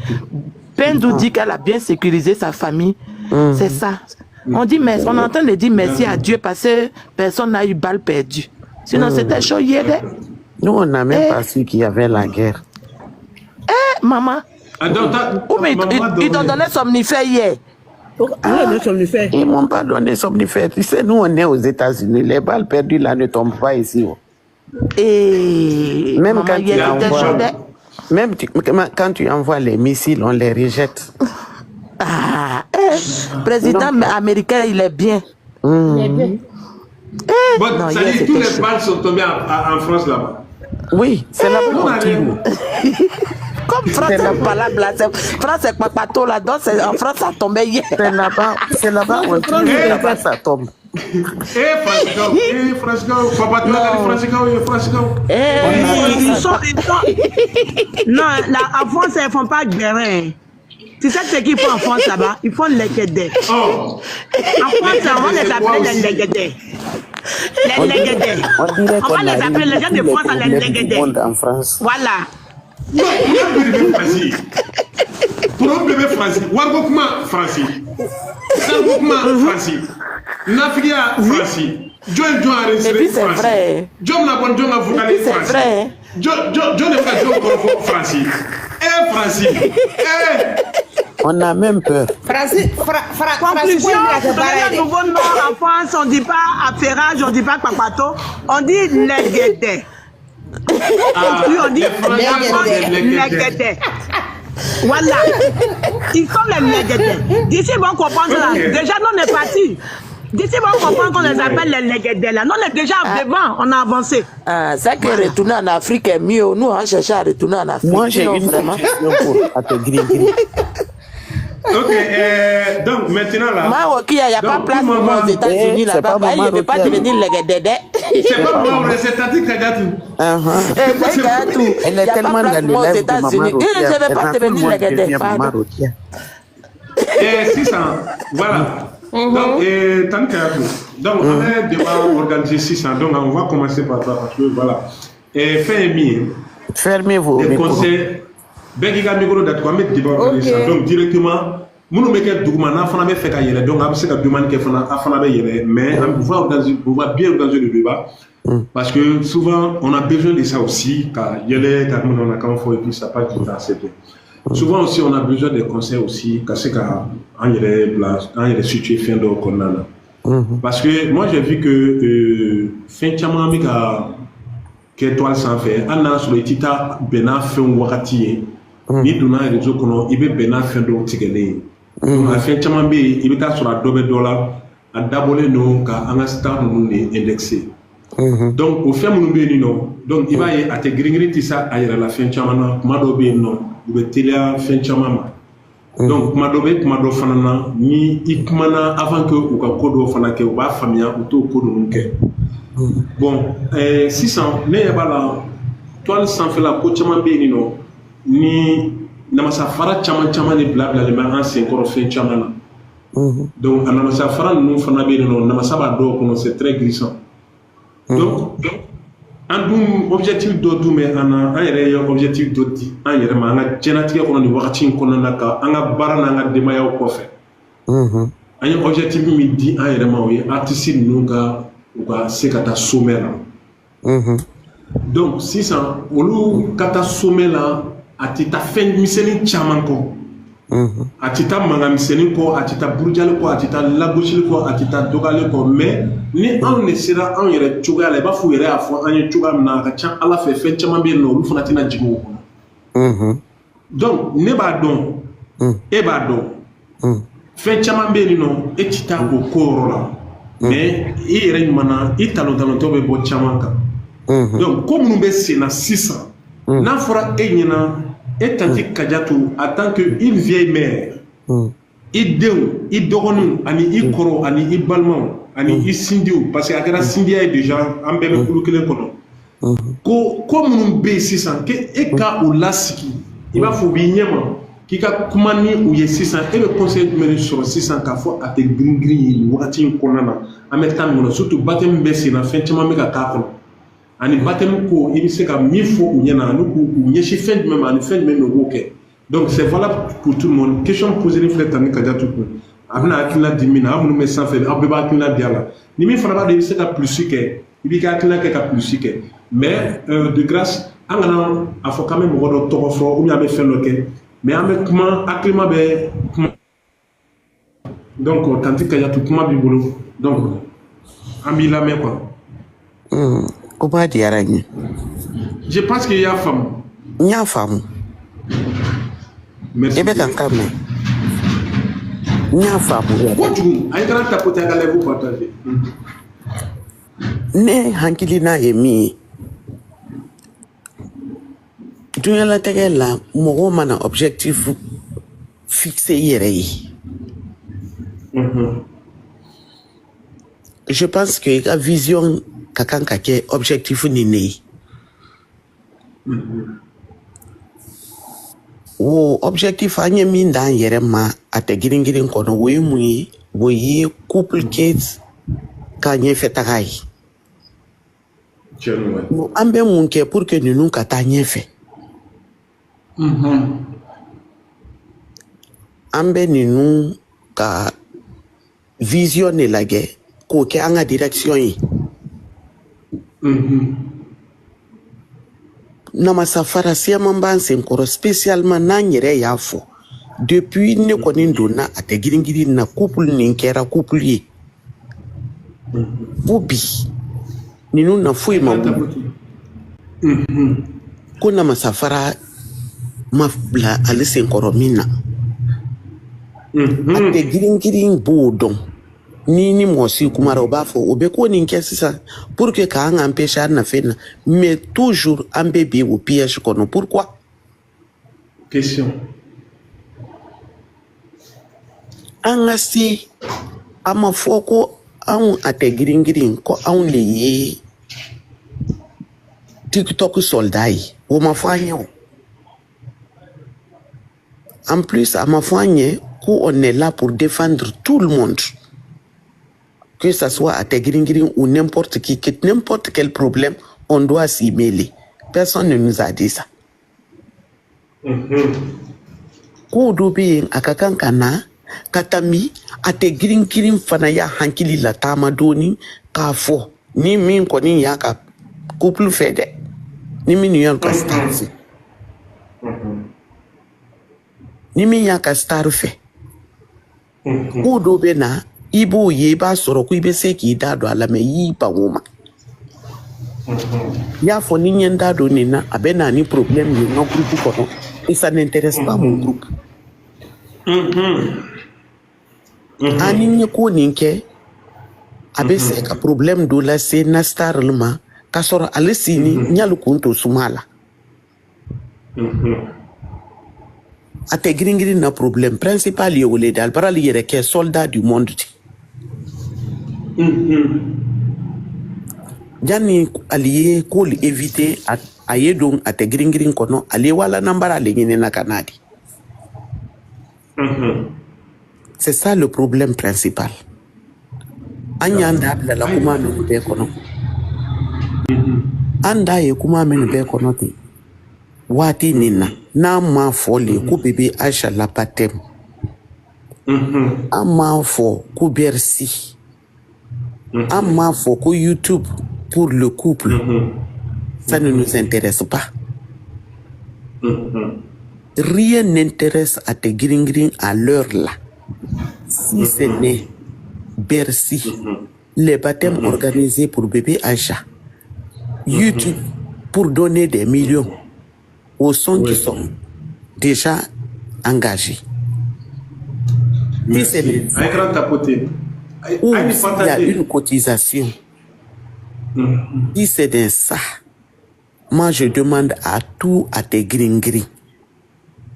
Pendou dit qu'elle a bien sécurisé sa famille. C'est ça. On dit merci, on est en train de dire merci à Dieu parce que personne n'a eu balle perdue. Sinon, c'était chaud hier. Nous, on n'a même pas su qu'il y avait la guerre. Maman. Ils t'ont donné somnifère hier. Ils m'ont pas donné somnifère. Tu sais, nous, on est aux États-Unis. Les balles perdues là ne tombent pas ici. Et même maman, quand tu envoies les missiles, on les rejette. Président américain, il est bien. Bon, ça dit tous les balles sont tombées en France là-bas. Oui, c'est là-bas qu'on tire. Comme France, c'est pas là, France, c'est pas bateau là, donc en France, ça tombait hier. C'est là-bas où on tire, là-bas, ça tombe. Non, en France, ils ne font pas de guérin. Tu sais ce qu'ils font en France là-bas? Ils font les guédés. En France, on les appelle les guédés. Les guédés. On va les appeler les gens de France les guédés. Voilà. Non, problème français. Wargokuma français. Sargokuma français. Nafia français. John c'est vrai. John n'a pas John a vocalisé français. John n'est pas John français. Français. On a même peur. Conclusion, un nouveau nom en France, on ne dit pas affairage, on ne dit pas papato, on dit les guédés. Lui, on dit les guédés. Voilà. Ils sont les guédés. D'ici, ils vont comprendre là. Déjà, nous, on est partis. D'ici, ils vont comprendre qu'on les appelle les guédés là. Nous, on est déjà devant, on a avancé. Ça qui est retourné en Afrique est mieux. Nous, on cherche à retourner en Afrique. Moi, j'ai une question pour te gris. Ok, donc maintenant là. Moi, il n'y a pas place pour moi aux États-Unis là-bas. Il ne veut pas devenir le guédé. C'est pas moi, c'est Tati Kagatou. Elle est tellement dans le live de Maman Rokia. Il ne veut pas devenir le guédé. Et 600, voilà. Donc, Tati Kagatou. Donc, on a déjà organisé 600. Donc, on va commencer par ça parce que voilà. Et fermez-vous. Les conseils. Bengiga micro d'être mettre débat donc directement nous mettons document na fana be fait ka yele donc on ka demande que fana afana be yele mais on va bien organiser le débat parce que souvent on a besoin de ça aussi car yele car on a quand faut et puis ça passe tout à c'est souvent aussi on a besoin des conseils aussi car c'est car en yele situé fin de konana parce que moi j'ai vu que fin chama mi ka que toi sans faire ana sur le tita bena fin wakati ni donna réseau kono ibe bena fin do tigele a fin chama be ibe ta sur a dobe dollar a dabole no ka anga star no ni indexé donc au fait mon be ni no donc iba ye ate gringri tisa ayira la fin chama na mado be no ibe telia fin chama ma donc mado be mado fanana ni ikmana avant que ou ka kodo fana ke ba famia ou to kodo nunke bon 600 ne yabala toile sans faire la ko chama be ni no ni namasa fara chama ni blabla le ma ancien corps fait chama donc namasa fara nous fana be no namasa ba do kono c'est très glissant donc andum objectif do du mais ana ayere yo objectif do di ayere ma nga jenatique kono ni wakati kono naka anga barana nga demaya ko fe anya objectif mi di ayere ma wi artiste nuga uga sekata somela donc 600 olu kata somela atita fen miseni chamanko atita manga miseni ko atita burjale ko atita lagoshil ko atita dogale ko mais ni on ne sera on yere chuga la ba fu yere afo anya chuga na ka chan ala fe fen chaman be no lu fana tina jigo ko donc ne ba don e ba don fen chaman be ni no etita ko korola mais i yere mana i talon to be bo chamanka donc comme nous be sena 600 n'a fora enyina etanti kajatu en tant que une vieille mère ideu idogonu ani ikoro ani ibalmon ani isindiu parce que akara sindia est déjà en belle kulukele kono ko comme nous be 600 que eka ou lasiki il va faut binyema Qui a commandé ou y 600 et le conseil du sur 600 qu'a fait à te gris wati konana en même temps surtout baptême baissé na fin chama mega kapon ani baptême ko il se ka 1000 fois ou yana nous ou yeshi fin même en fin même OK donc c'est valable pour tout le monde question poser les flèches tani kaja tout le abna akina dimina amu me sans faire abeba akina diala ni mi fana ba de se ka plus que il ka akina ka plus que mais de grâce angana afo quand même ko to fo ou mi abe fait loke mais avec comment acclimat donc quand il y a tout comment bibolo donc ami la main quoi comment dire je pense qu'il y a femme il y a femme merci et bien quand même il y a femme quoi tu as grand tapoter à vous partager ne hankilina emi dunya la tege la mogo mana objectif fixé yere yi. Je pense que la vision kakan kake objectif ni ne. O objectif anye min dan yere ma ate giringirin kono wo yi couple kids kanye fetagai. No ambe munke pour que nous kata nye fe. Ambe ninu ka vision lage ko ke anga direction yi. Na masafara siya mambanse nkoro spécialement na nyere yafo depuis ne koni ndona ate giringiri na couple ninkera couple yi. Bubi ninu na fui mawu. Kuna masafara mafla alise nkoro mina. Ate giringiring bodon. Ni mosi kumara obafo obeko ni nkesisa pour que ka anga empêcher na fena mais toujours un bébé ou piège kono pourquoi question anga si ama foko an ate giringiring ko an le TikTok soldai o ma fanyo en plus à ma foigne on est là pour défendre tout le monde. Que ça soit à Tegringring ou n'importe qui, que n'importe quel problème, on doit s'y mêler. Personne ne nous a dit ça. Koudobi akakankana katami à Tegringring fanaya hankili la tamadoni kafo ni min koni yaka couple fede ni min yanka starfi ni min yaka starfi Koudobi na Ibo yeba soro ku ibe se ki dado ala me yi pa woma. Ya fo ni nyen dado ni na abena ni problème ni no groupe ko et ça n'intéresse pas mon groupe. Ani ni ko ninke abe se ka problème do la se na star luma ka soro alesini nyalu kunto sumala. Ate gringiri na problème principal yo le dal para li yere ke soldat du monde. Jani allié ko éviter à yedon à te gringring kono ali wala nambara le nyine na kanadi. C'est ça le problème principal. Anyanda la kuma no be kono. Anda ye kuma men be kono te. Wati nina na ma fole ku bébé Aisha la patem. Ama fo ku Bercy. Ama fo ku YouTube pour le couple. Ça ne nous intéresse pas. Rien n'intéresse à te gringring à l'heure là. Si ce n'est Bercy, les baptêmes organisés pour bébé Aisha, YouTube pour donner des millions aux sons qui sont déjà engagés. Si ce n'est ou s'il y a une cotisation, si c'est dans ça, moi je demande à tout à tes gringris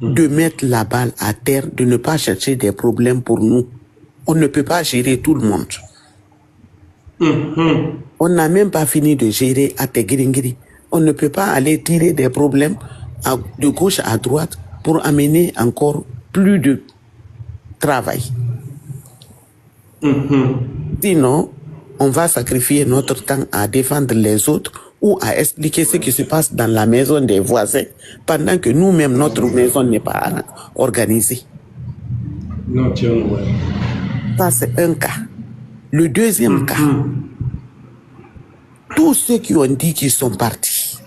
de mettre la balle à terre, de ne pas chercher des problèmes pour nous. On ne peut pas gérer tout le monde. On n'a même pas fini de gérer à tes gringris. On ne peut pas aller tirer des problèmes de gauche à droite pour amener encore plus de travail. Sinon, on va sacrifier notre temps à défendre les autres ou à expliquer ce qui se passe dans la maison des voisins pendant que nous-mêmes, notre maison n'est pas organisée. Non, tiens, ouais. Ça, c'est un cas. Le deuxième cas, tous ceux qui ont dit qu'ils sont partis,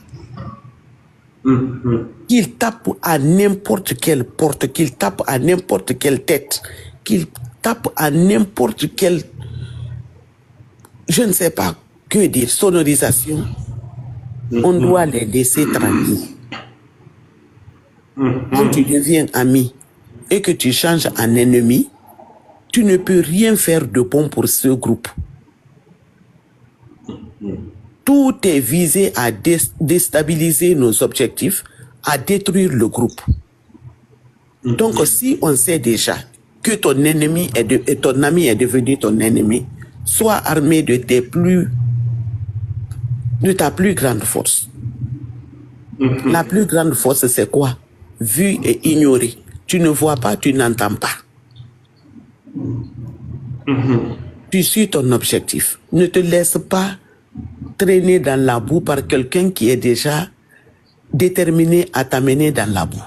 qu'ils tapent à n'importe quelle porte, qu'ils tapent à n'importe quelle tête, qu'ils tapent à n'importe quelle, je ne sais pas que dire, sonorisation, on doit les laisser tranquilles. Quand tu deviens ami et que tu changes en ennemi, tu ne peux rien faire de bon pour ce groupe. Tout est visé à déstabiliser nos objectifs, à détruire le groupe. Donc, si on sait déjà que ton ennemi ton ami est devenu ton ennemi, sois armé de ta plus grande force. La plus grande force, c'est quoi? Vu et ignoré. Tu ne vois pas, tu n'entends pas. Tu suis ton objectif. Ne te laisse pas traîner dans la boue par quelqu'un qui est déjà déterminé à t'amener dans la boue.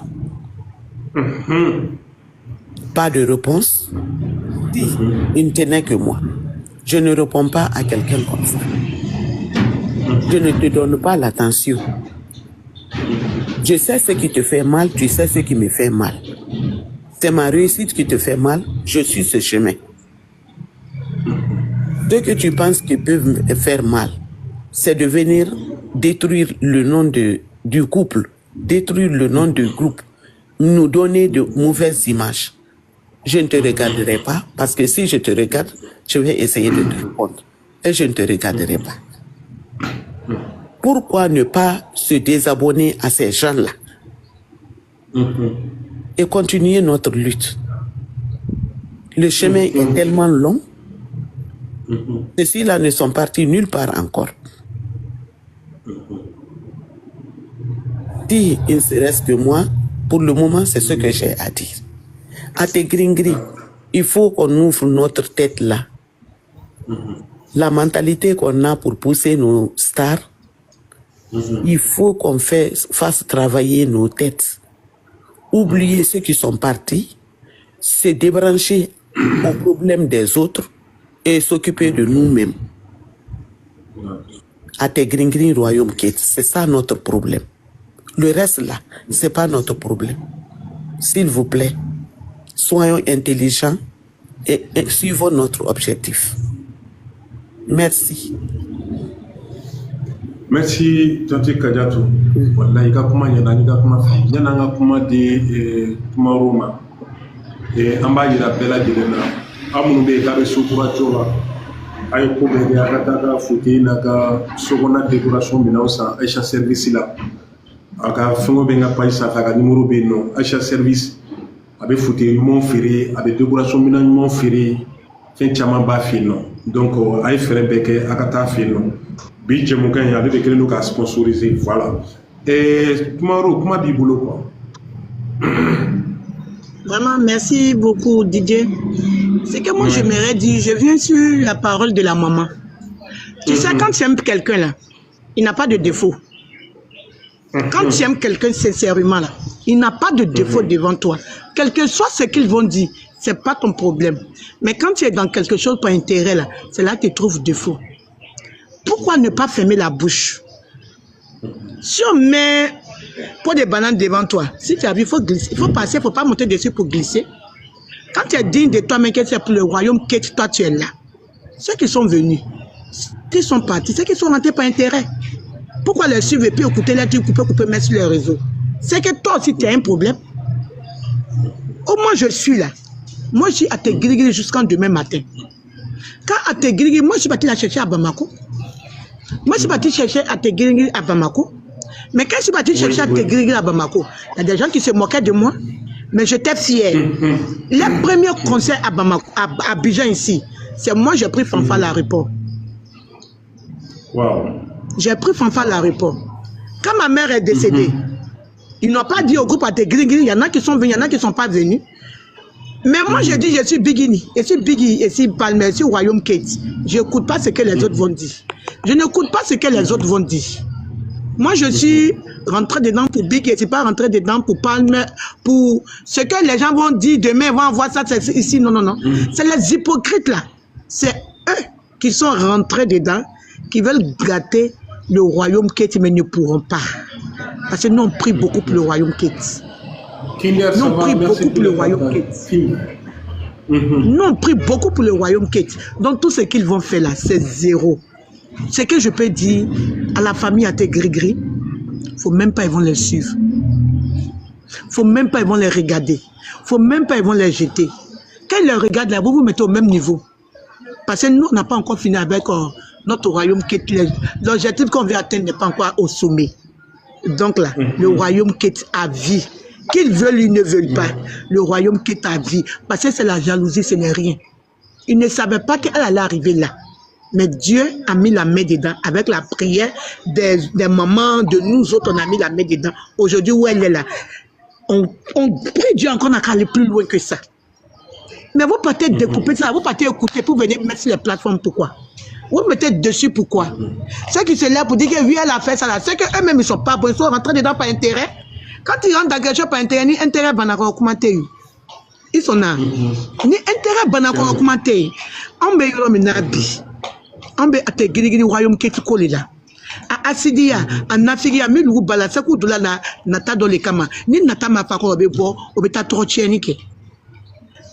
Pas de réponse. Si, il ne tenait que moi. Je ne réponds pas à quelqu'un comme ça. Je ne te donne pas l'attention. Je sais ce qui te fait mal, tu sais ce qui me fait mal. C'est ma réussite qui te fait mal, je suis ce chemin. Ce que tu penses qui peut me faire mal, c'est de venir détruire le nom du couple, détruire le nom du groupe, nous donner de mauvaises images. Je ne te regarderai pas, parce que si je te regarde, je vais essayer de te répondre. Et je ne te regarderai pas. Pourquoi ne pas se désabonner à ces gens-là et continuer notre lutte? Le chemin est tellement long. Ceux-là ne sont partis nulle part encore. Si il ne se reste que moi, pour le moment, c'est ce que j'ai à dire. À tes gris-gris, il faut qu'on ouvre notre tête là. La mentalité qu'on a pour pousser nos stars, il faut qu'on fasse travailler nos têtes. Oublier ceux qui sont partis, se débrancher aux problèmes des autres et s'occuper de nous-mêmes. À tes gris-gris royaume Kate, c'est ça notre problème. Le reste là, c'est pas notre problème. S'il vous plaît, soyons intelligents et suivons notre objectif. Merci. Merci, Tante Kadiatou. Wallahi ka kuma yana ni ka kuma fa. Yana nga kuma de kuma Roma. Amba yira bela dilena. Amunu be ka be sukura jola. Ay ko be ya ka ta ka futi na ka sogona décoration binausa Aisha service la. Aka fongo be nga paisa ka numéro be no Aisha service. Abe futi mon féré, abe décoration bina mon féré. Fen chama ba fino. Donc ay fere beke akata fino. Bi Djemoukan avait de nous à sponsoriser, voilà. Et comment dit boulot quoi? Vraiment, merci beaucoup Didier. C'est que moi j'aimerais dire, je viens sur la parole de la maman. Tu sais, quand tu aimes quelqu'un là, il n'a pas de défaut. Quand tu aimes quelqu'un sincèrement là, il n'a pas de défaut devant toi. Quel que soit ce qu'ils vont dire, c'est pas ton problème. Mais quand tu es dans quelque chose par intérêt là, c'est là que tu trouves défaut. Pourquoi ne pas fermer la bouche? Si on met pour des bananes devant toi, si tu as vu, il faut glisser, il faut passer, il ne faut pas monter dessus pour glisser. Quand tu es digne de toi, mais que c'est pour le royaume, que toi tu es là. Ceux qui sont venus, qui sont partis, ceux qui sont rentrés par intérêt. Pourquoi les suivre et puis écouter les trucs, couper, mettre sur les réseaux? C'est que toi aussi tu as un problème. Au moins je suis là. Moi je suis à te griller jusqu'en demain matin. Quand à te griller, moi je suis parti la chercher à Bamako. Moi, je suis parti chercher à te guérir à Bamako. Mais quand je suis parti chercher à te guérir à Bamako, il y a des gens qui se moquaient de moi. Mais j'étais fière. Le premier concert à Bamako, à Abidjan ici, c'est moi j'ai pris Fanfa à l'aéroport. Wow. J'ai pris Fanfa à l'aéroport. Quand ma mère est décédée, Ils n'ont pas dit au groupe à Gris, il y en a qui sont venus, il y en a qui ne sont pas venus. Mais moi, je dis, je suis Bigini, je suis Biggie, je suis Palmer, je suis Royaume Kate. Je n'écoute pas ce que les autres vont dire. Je n'écoute pas ce que les autres vont dire. Moi, je suis rentré dedans pour Biggie, je ne suis pas rentré dedans pour Palmer, pour ce que les gens vont dire demain, vont voir ça ici. Non, non, non. C'est les hypocrites là. C'est eux qui sont rentrés dedans, qui veulent gâter le Royaume Kate, mais ne pourront pas. Parce que nous, on prie beaucoup pour le Royaume Kate. Nous, on prie beaucoup pour le Royaume Kate. Nous, on prie beaucoup pour le Royaume Kate. Donc, tout ce qu'ils vont faire là, c'est zéro. Ce que je peux dire à la famille à tes gris-gris, il ne faut même pas ils vont les suivre. Il ne faut même pas ils vont les regarder. Il ne faut même pas ils vont les jeter. Quand ils les regardent là, vous vous mettez au même niveau. Parce que nous, on n'a pas encore fini avec notre Royaume Kate. L'objectif qu'on veut atteindre n'est pas encore au sommet. Donc là, le Royaume Kate à vie. Qu'ils veulent ou ne veulent pas, le Royaume Kate à vie. Parce que c'est la jalousie, ce n'est rien. Ils ne savaient pas qu'elle allait arriver là. Mais Dieu a mis la main dedans avec la prière des mamans, de nous autres, on a mis la main dedans. Aujourd'hui, où elle est là, on prie Dieu encore à aller plus loin que ça. Mais vous partez découper ça, vous partez écouter pour venir mettre sur les plateformes, pourquoi? Vous mettez dessus, pourquoi? Ceux qui se lèvent pour dire que oui, elle a fait ça là, c'est qu'eux-mêmes ils ne sont pas bons, ils sont rentrés dedans par intérêt. Quand ils rentrent dans quelque chose par intérêt, ni intérêt banako commenter. Ils sont là. Ni intérêt banako commenter. On met le nabi. On met à te giri royaume qui est là. À Asidia, en Afrique, à Milou Bala, ça coûte là, nata dans les camas. Ni nata ma fako obebo, obeta trop tchénique.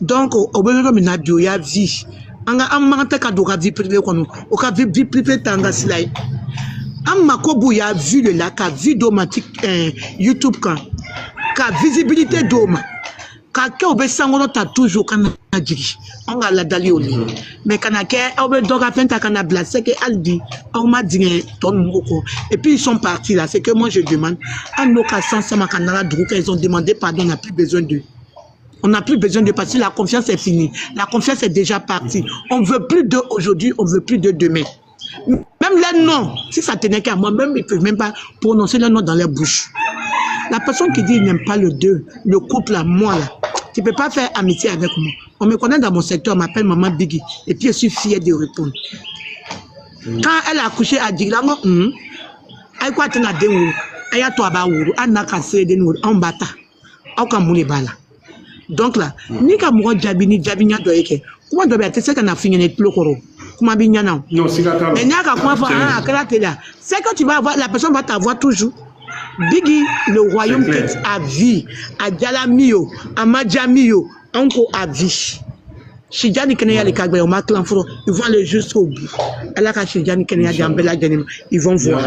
Donc, obero minabi, il y a vie. Anga amanta kadora vie privée comme au cas vie privée tanga slide. Amakobu ya vu le lac, a vu domatique YouTube quand, ka visibilité d'homme, ka obe sangono ta toujours kana diri, on a la dali oli, mais kana ke obe doga penta kana blase que aldi, on m'a dit ton moko, et puis ils sont partis là, c'est que moi je demande, à nos cas sans sama kanara druka, ils ont demandé pardon, on n'a plus besoin d'eux. On n'a plus besoin de passer, la confiance est finie, la confiance est déjà partie. On ne veut plus d'eux aujourd'hui, on ne veut plus d'eux demain. Même les noms, si ça tenait qu'à moi-même, ils ne peuvent même pas prononcer le nom dans leur bouche. La personne qui dit qu'il n'aime pas le deux, le couple là, moi là, tu ne peux pas faire amitié avec moi. On me connaît dans mon secteur, on m'appelle Maman Biggie, et puis je suis fière de répondre. Quand elle a accouché, elle dit, elle quoi tu n'as dit, elle a toi baourou, elle n'a qu'à se de nous, en bata, en kamouni bala. Donc là, ni ka moi jabini jabinya doyeke, comment doit être ce qu'on a fini net plokoro. Comment bien non. Non, c'est la mais n'a qu'à quoi faire c'est que tu vas avoir, la personne va t'avoir toujours. Biggie, le royaume Kate à vie, à Djalamio, à Madjamio, encore à vie. Shidjani Kenya les Kagbe, au Maklanfro, ils vont aller jusqu'au bout. Allah ka Shidjani Kenya Djambela Djanim, ils vont voir.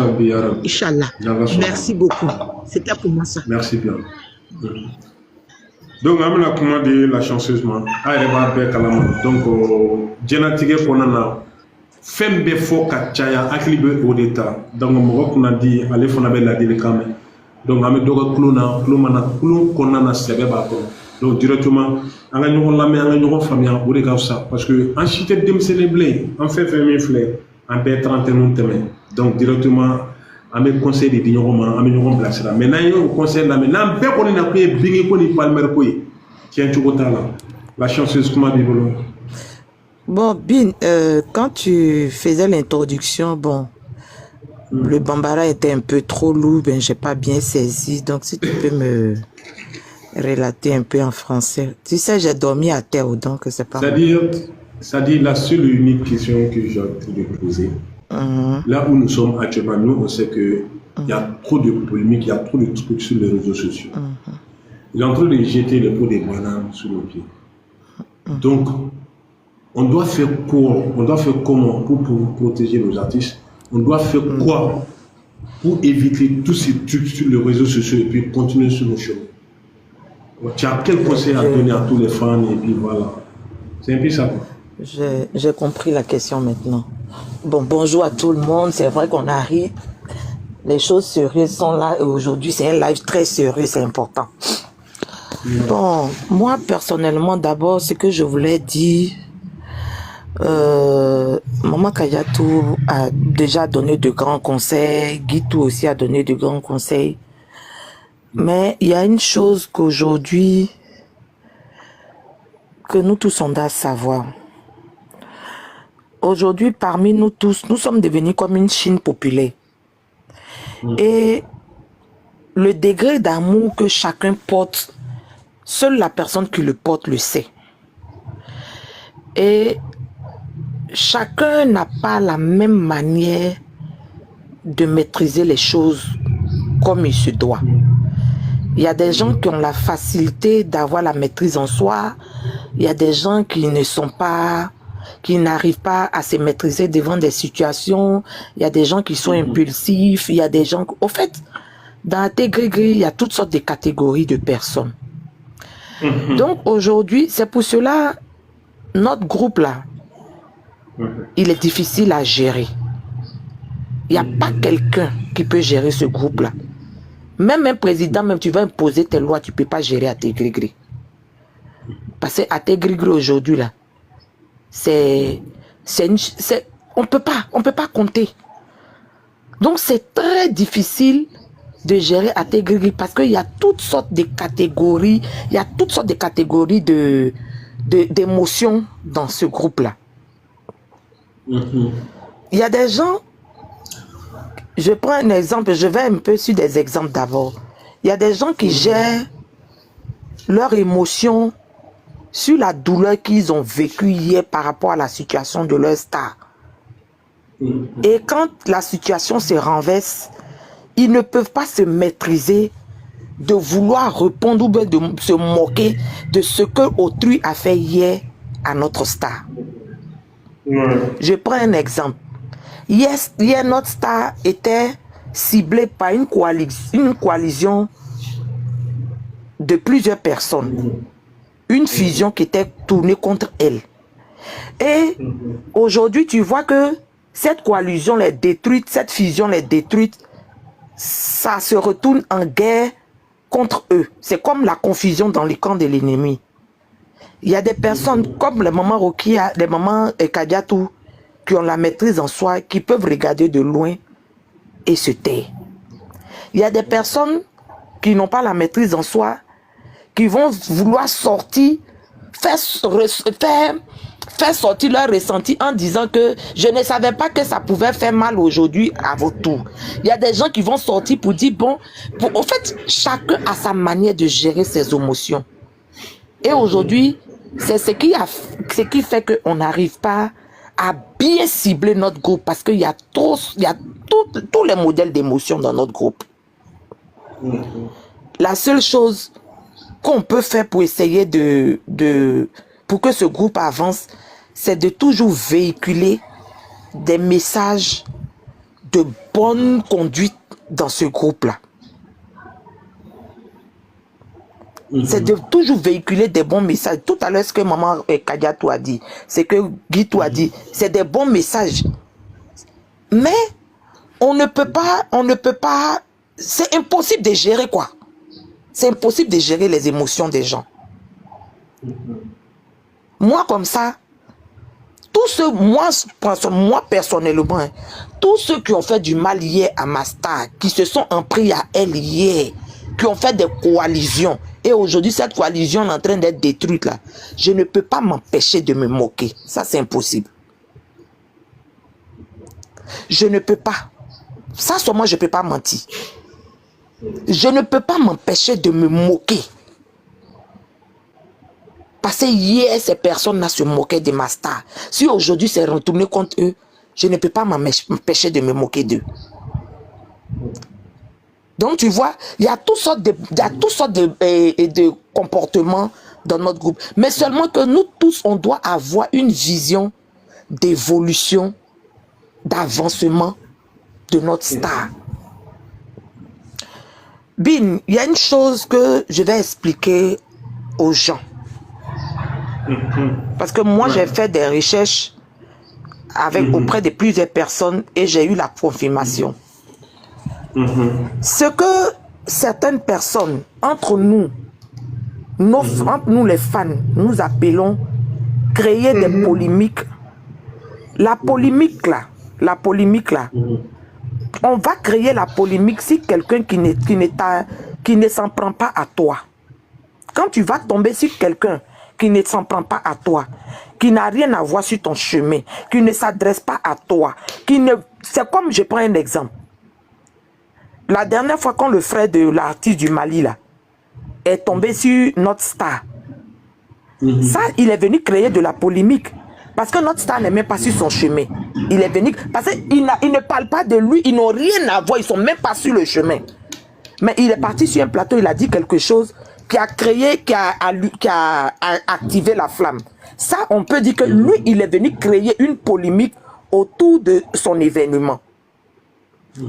Inch'Allah. Merci beaucoup. C'était pour moi ça. Merci bien. Donc, on a commandé la chanceuse. Donc, Djenatige Konana, Fembe Foka Chaya, Aklibe Odeta. Donc, on a dit, allez, on a la délicame. Donc, on a dit, Klumana, Sebeba. Donc, directement, on a dit, la main, on a famille, on a ça. Parce que, en chité de célébrer, on fait 20 000 fleurs, on paie 30 000 thèmes. Donc, directement, on a conseil de dire, on a placé là. Maintenant, il y a un conseil là. Maintenant, on a pris Biggie pour les palmer. Tiens, tu là. La chanceuse, comment dire? Bon, Bin, quand tu faisais l'introduction, bon, le Bambara était un peu trop lourd, ben, j'ai pas bien saisi. Donc, si tu peux me relater un peu en français. Tu sais, j'ai dormi à terre, donc c'est pas. C'est-à-dire, la seule et unique question que j'ai envie de poser. Là où nous sommes actuellement, nous, on sait qu'il y a trop de polémiques, il y a trop de trucs sur les réseaux sociaux. Il est en train de jeter les pots des bananes sur nos pieds. Donc, on doit faire quoi? On doit faire comment pour protéger nos artistes? On doit faire quoi pour éviter tous ces trucs sur les réseaux sociaux et puis continuer sur nos chemins? Tu as quel conseil à donner à tous les fans et puis voilà. C'est un peu ça. J'ai compris la question maintenant. Bon, bonjour à tout le monde. C'est vrai qu'on arrive. Les choses sérieuses sont là et aujourd'hui, c'est un live très sérieux, c'est important. Bon, moi, personnellement, d'abord, ce que je voulais dire, Maman Kayatou a déjà donné de grands conseils, Guitou aussi a donné de grands conseils. Mais il y a une chose qu'aujourd'hui, que nous tous on doit savoir. Aujourd'hui, parmi nous tous, nous sommes devenus comme une Chine populaire. Et le degré d'amour que chacun porte, seule la personne qui le porte le sait. Et chacun n'a pas la même manière de maîtriser les choses comme il se doit. Il y a des gens qui ont la facilité d'avoir la maîtrise en soi. Il y a des gens qui n'arrivent pas à se maîtriser devant des situations. Il y a des gens qui sont impulsifs. Il y a des gens... Au fait, dans la TGG, il y a toutes sortes de catégories de personnes. Donc aujourd'hui, c'est pour cela, notre groupe là, il est difficile à gérer. Il n'y a pas quelqu'un qui peut gérer ce groupe là. Même un président, même tu vas imposer tes lois, tu ne peux pas gérer à TGG. Parce qu'à TGG aujourd'hui là, on peut pas compter. Donc c'est très difficile de gérer à TGG parce qu'il y a toutes sortes de catégories, d'émotions dans ce groupe-là. Il y a des gens, je prends un exemple, je vais un peu sur des exemples d'abord. Il y a des gens qui gèrent leurs émotions sur la douleur qu'ils ont vécue hier par rapport à la situation de leur star. Et quand la situation se renverse, ils ne peuvent pas se maîtriser de vouloir répondre ou bien de se moquer de ce que autrui a fait hier à notre star. Je prends un exemple. Hier, notre star était ciblée par une coalition de plusieurs personnes. Une fusion qui était tournée contre elle. Et aujourd'hui, tu vois que cette coalition l'est détruite, cette fusion l'est détruite, ça se retourne en guerre contre eux. C'est comme la confusion dans les camps de l'ennemi. Il y a des personnes comme les mamans Rokia, les mamans Kadiatou, qui ont la maîtrise en soi, qui peuvent regarder de loin et se taire. Il y a des personnes qui n'ont pas la maîtrise en soi, qui vont vouloir sortir, faire sortir leur ressenti en disant que je ne savais pas que ça pouvait faire mal aujourd'hui à votre tour. Il y a des gens qui vont sortir pour dire bon, en fait, chacun a sa manière de gérer ses émotions. Et aujourd'hui, c'est ce qui fait qu'on n'arrive pas à bien cibler notre groupe parce qu'il y a tous les modèles d'émotions dans notre groupe. La seule chose qu'on peut faire pour essayer pour que ce groupe avance, c'est de toujours véhiculer des messages de bonne conduite dans ce groupe-là. C'est de toujours véhiculer des bons messages. Tout à l'heure, ce que maman Kadiatou a dit, c'est que Guitou a dit, c'est des bons messages. Mais on ne peut pas, c'est impossible de gérer quoi. C'est impossible de gérer les émotions des gens. Moi, comme ça, moi personnellement, tous ceux qui ont fait du mal hier à ma star, qui se sont empris à elle hier, qui ont fait des coalitions, et aujourd'hui cette coalition est en train d'être détruite là, je ne peux pas m'empêcher de me moquer. Ça, c'est impossible. Je ne peux pas. Ça, sur moi, je ne peux pas mentir. Je ne peux pas m'empêcher de me moquer. Parce que hier, ces personnes-là se moquaient de ma star. Si aujourd'hui c'est retourné contre eux, je ne peux pas m'empêcher de me moquer d'eux. Donc tu vois, il y a toutes sortes de comportements dans notre groupe. Mais seulement que nous tous, on doit avoir une vision d'évolution, d'avancement de notre star. Bin, il y a une chose que je vais expliquer aux gens. Parce que moi, j'ai fait des recherches auprès de plusieurs personnes et j'ai eu la confirmation. Ce que certaines personnes, entre nous les fans, nous appelons créer des polémiques. La polémique là, on va créer la polémique si quelqu'un qui qui ne s'en prend pas à toi, quand tu vas tomber sur quelqu'un qui ne s'en prend pas à toi, qui n'a rien à voir sur ton chemin, qui ne s'adresse pas à toi, c'est comme, je prends un exemple. La dernière fois quand le frère de l'artiste du Mali là, est tombé sur notre star, ça, il est venu créer de la polémique. Parce que notre star n'est même pas sur son chemin. Il est venu... Parce qu'il ne parle pas de lui, ils n'ont rien à voir, ils ne sont même pas sur le chemin. Mais il est parti sur un plateau, il a dit quelque chose qui a créé, qui a activé la flamme. Ça, on peut dire que lui, il est venu créer une polémique autour de son événement.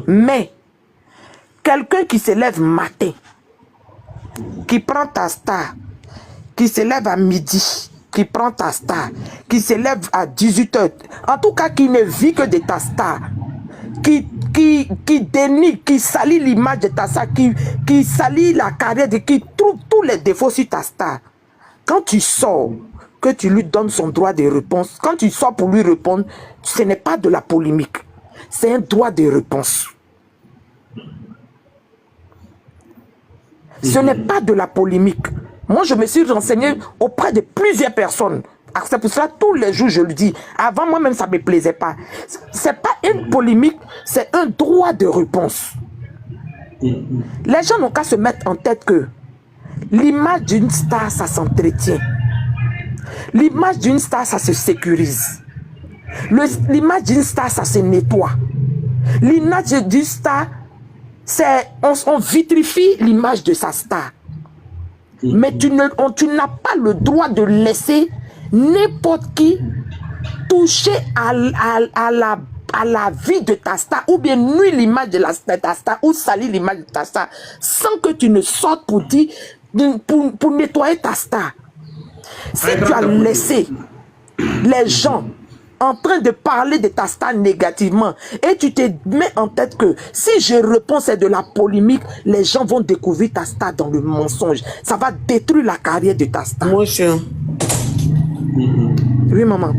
Mais, quelqu'un qui se lève matin, qui prend ta star, qui se lève à midi, qui prend ta star, qui se lève à 18h, en tout cas qui ne vit que de ta star, qui dénie, qui salit l'image de ta star, qui salit la carrière, qui trouve tous les défauts sur ta star. Quand tu sors, que tu lui donnes son droit de réponse, quand tu sors pour lui répondre, ce n'est pas de la polémique, c'est un droit de réponse. Ce n'est pas de la polémique. Moi, je me suis renseigné auprès de plusieurs personnes. C'est pour cela, tous les jours, je le dis. Avant, moi-même, ça ne me plaisait pas. Ce n'est pas une polémique, c'est un droit de réponse. Les gens n'ont qu'à se mettre en tête que l'image d'une star, ça s'entretient. L'image d'une star, ça se sécurise. L'image d'une star, ça se nettoie. L'image d'une star, on vitrifie l'image de sa star. Mais tu n'as pas le droit de laisser n'importe qui toucher à la vie de ta star, ou bien nuire l'image de ta star, ou salir l'image de ta star, sans que tu ne sortes pour dire, pour nettoyer ta star. Si tu as laissé les gens en train de parler de ta star négativement, et tu te mets en tête que si je réponds c'est de la polémique, les gens vont découvrir ta star dans le mensonge. Ça va détruire la carrière de ta star. Mon cher. Oui, maman.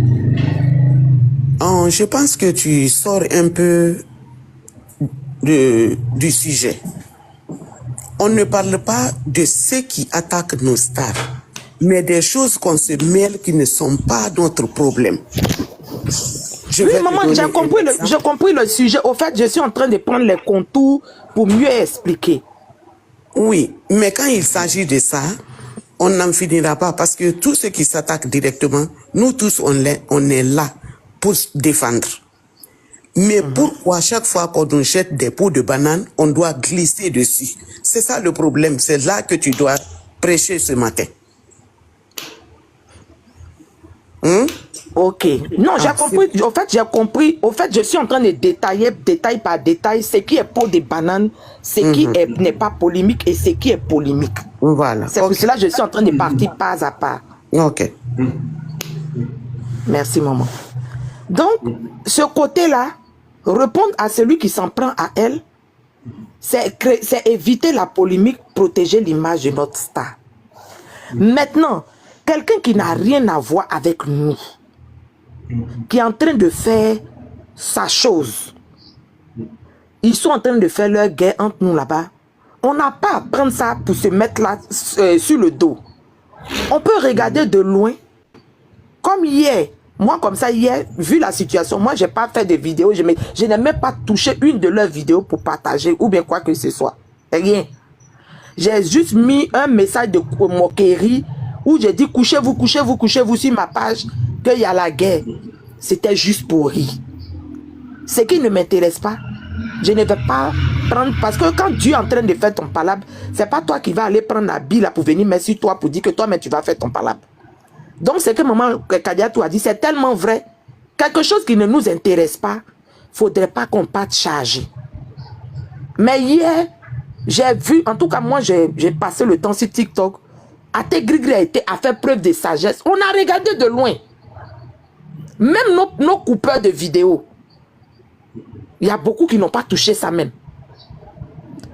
Je pense que tu sors un peu du sujet. On ne parle pas de ceux qui attaquent nos stars, mais des choses qu'on se mêle qui ne sont pas notre problème. Oui, maman, j'ai compris le sujet. Au fait, je suis en train de prendre les contours pour mieux expliquer. Oui, mais quand il s'agit de ça, on n'en finira pas parce que tous ceux qui s'attaquent directement, nous tous, on est là pour se défendre. Mais pourquoi chaque fois qu'on nous jette des pots de banane, on doit glisser dessus? C'est ça le problème. C'est là que tu dois prêcher ce matin. Ok. Non, j'ai compris. Au fait, j'ai compris. Au fait, je suis en train de détailler, détail par détail, ce qui est pot de banane, ce qui n'est pas polémique et ce qui est polémique. Voilà. C'est pour cela que je suis en train de partir pas à pas. Ok. Merci, maman. Donc, ce côté-là, répondre à celui qui s'en prend à elle, c'est éviter la polémique, protéger l'image de notre star. Maintenant, quelqu'un qui n'a rien à voir avec nous, qui est en train de faire sa chose, ils sont en train de faire leur guerre entre nous là-bas. On n'a pas à prendre ça pour se mettre là sur le dos. On peut regarder de loin, comme hier. Moi, comme ça, hier, vu la situation, moi, je n'ai pas fait de vidéos. Je n'ai même pas touché une de leurs vidéos pour partager ou bien quoi que ce soit. Rien. J'ai juste mis un message de moquerie où j'ai dit couchez-vous, couchez-vous, couchez-vous sur ma page, qu'il y a la guerre. C'était juste pour rire. Ce qui ne m'intéresse pas, je ne vais pas prendre... Parce que quand Dieu est en train de faire ton palabre, ce n'est pas toi qui vas aller prendre la bille pour venir mettre sur toi pour dire que toi, mais tu vas faire ton palabre. Donc, ce que maman Kadiatou a dit, c'est tellement vrai. Quelque chose qui ne nous intéresse pas, il ne faudrait pas qu'on parte charger. Mais hier, j'ai vu, en tout cas, moi, j'ai passé le temps sur TikTok. Ate Grigri a fait preuve de sagesse. On a regardé de loin. Même nos coupeurs de vidéos. Il y a beaucoup qui n'ont pas touché ça même.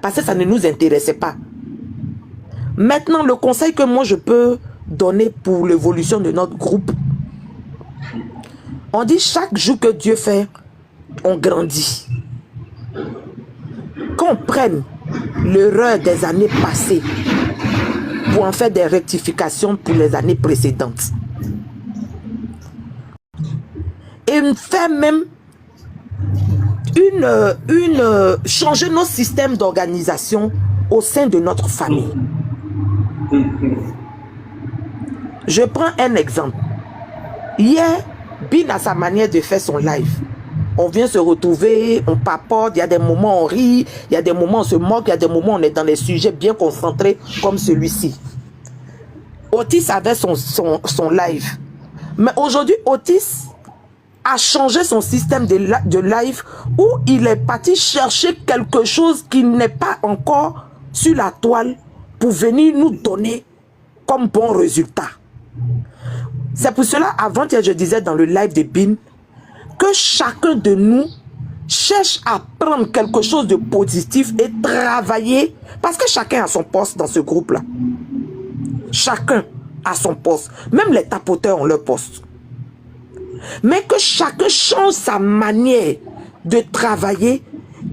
Parce que ça ne nous intéressait pas. Maintenant, le conseil que moi je peux donner pour l'évolution de notre groupe. On dit chaque jour que Dieu fait, on grandit. Qu'on prenne l'erreur des années passées pour en faire des rectifications pour les années précédentes. Et faire même changer nos systèmes d'organisation au sein de notre famille. Je prends un exemple. Hier, Bin a sa manière de faire son live. On vient se retrouver, on papote, il y a des moments on rit, il y a des moments on se moque, il y a des moments on est dans des sujets bien concentrés comme celui-ci. Otis avait son live. Mais aujourd'hui, Otis a changé son système de live où il est parti chercher quelque chose qui n'est pas encore sur la toile pour venir nous donner comme bon résultat. C'est pour cela, avant-hier, je disais dans le live de Bin, que chacun de nous cherche à prendre quelque chose de positif et travailler, parce que chacun a son poste dans ce groupe-là. Chacun a son poste. Même les tapoteurs ont leur poste. Mais que chacun change sa manière de travailler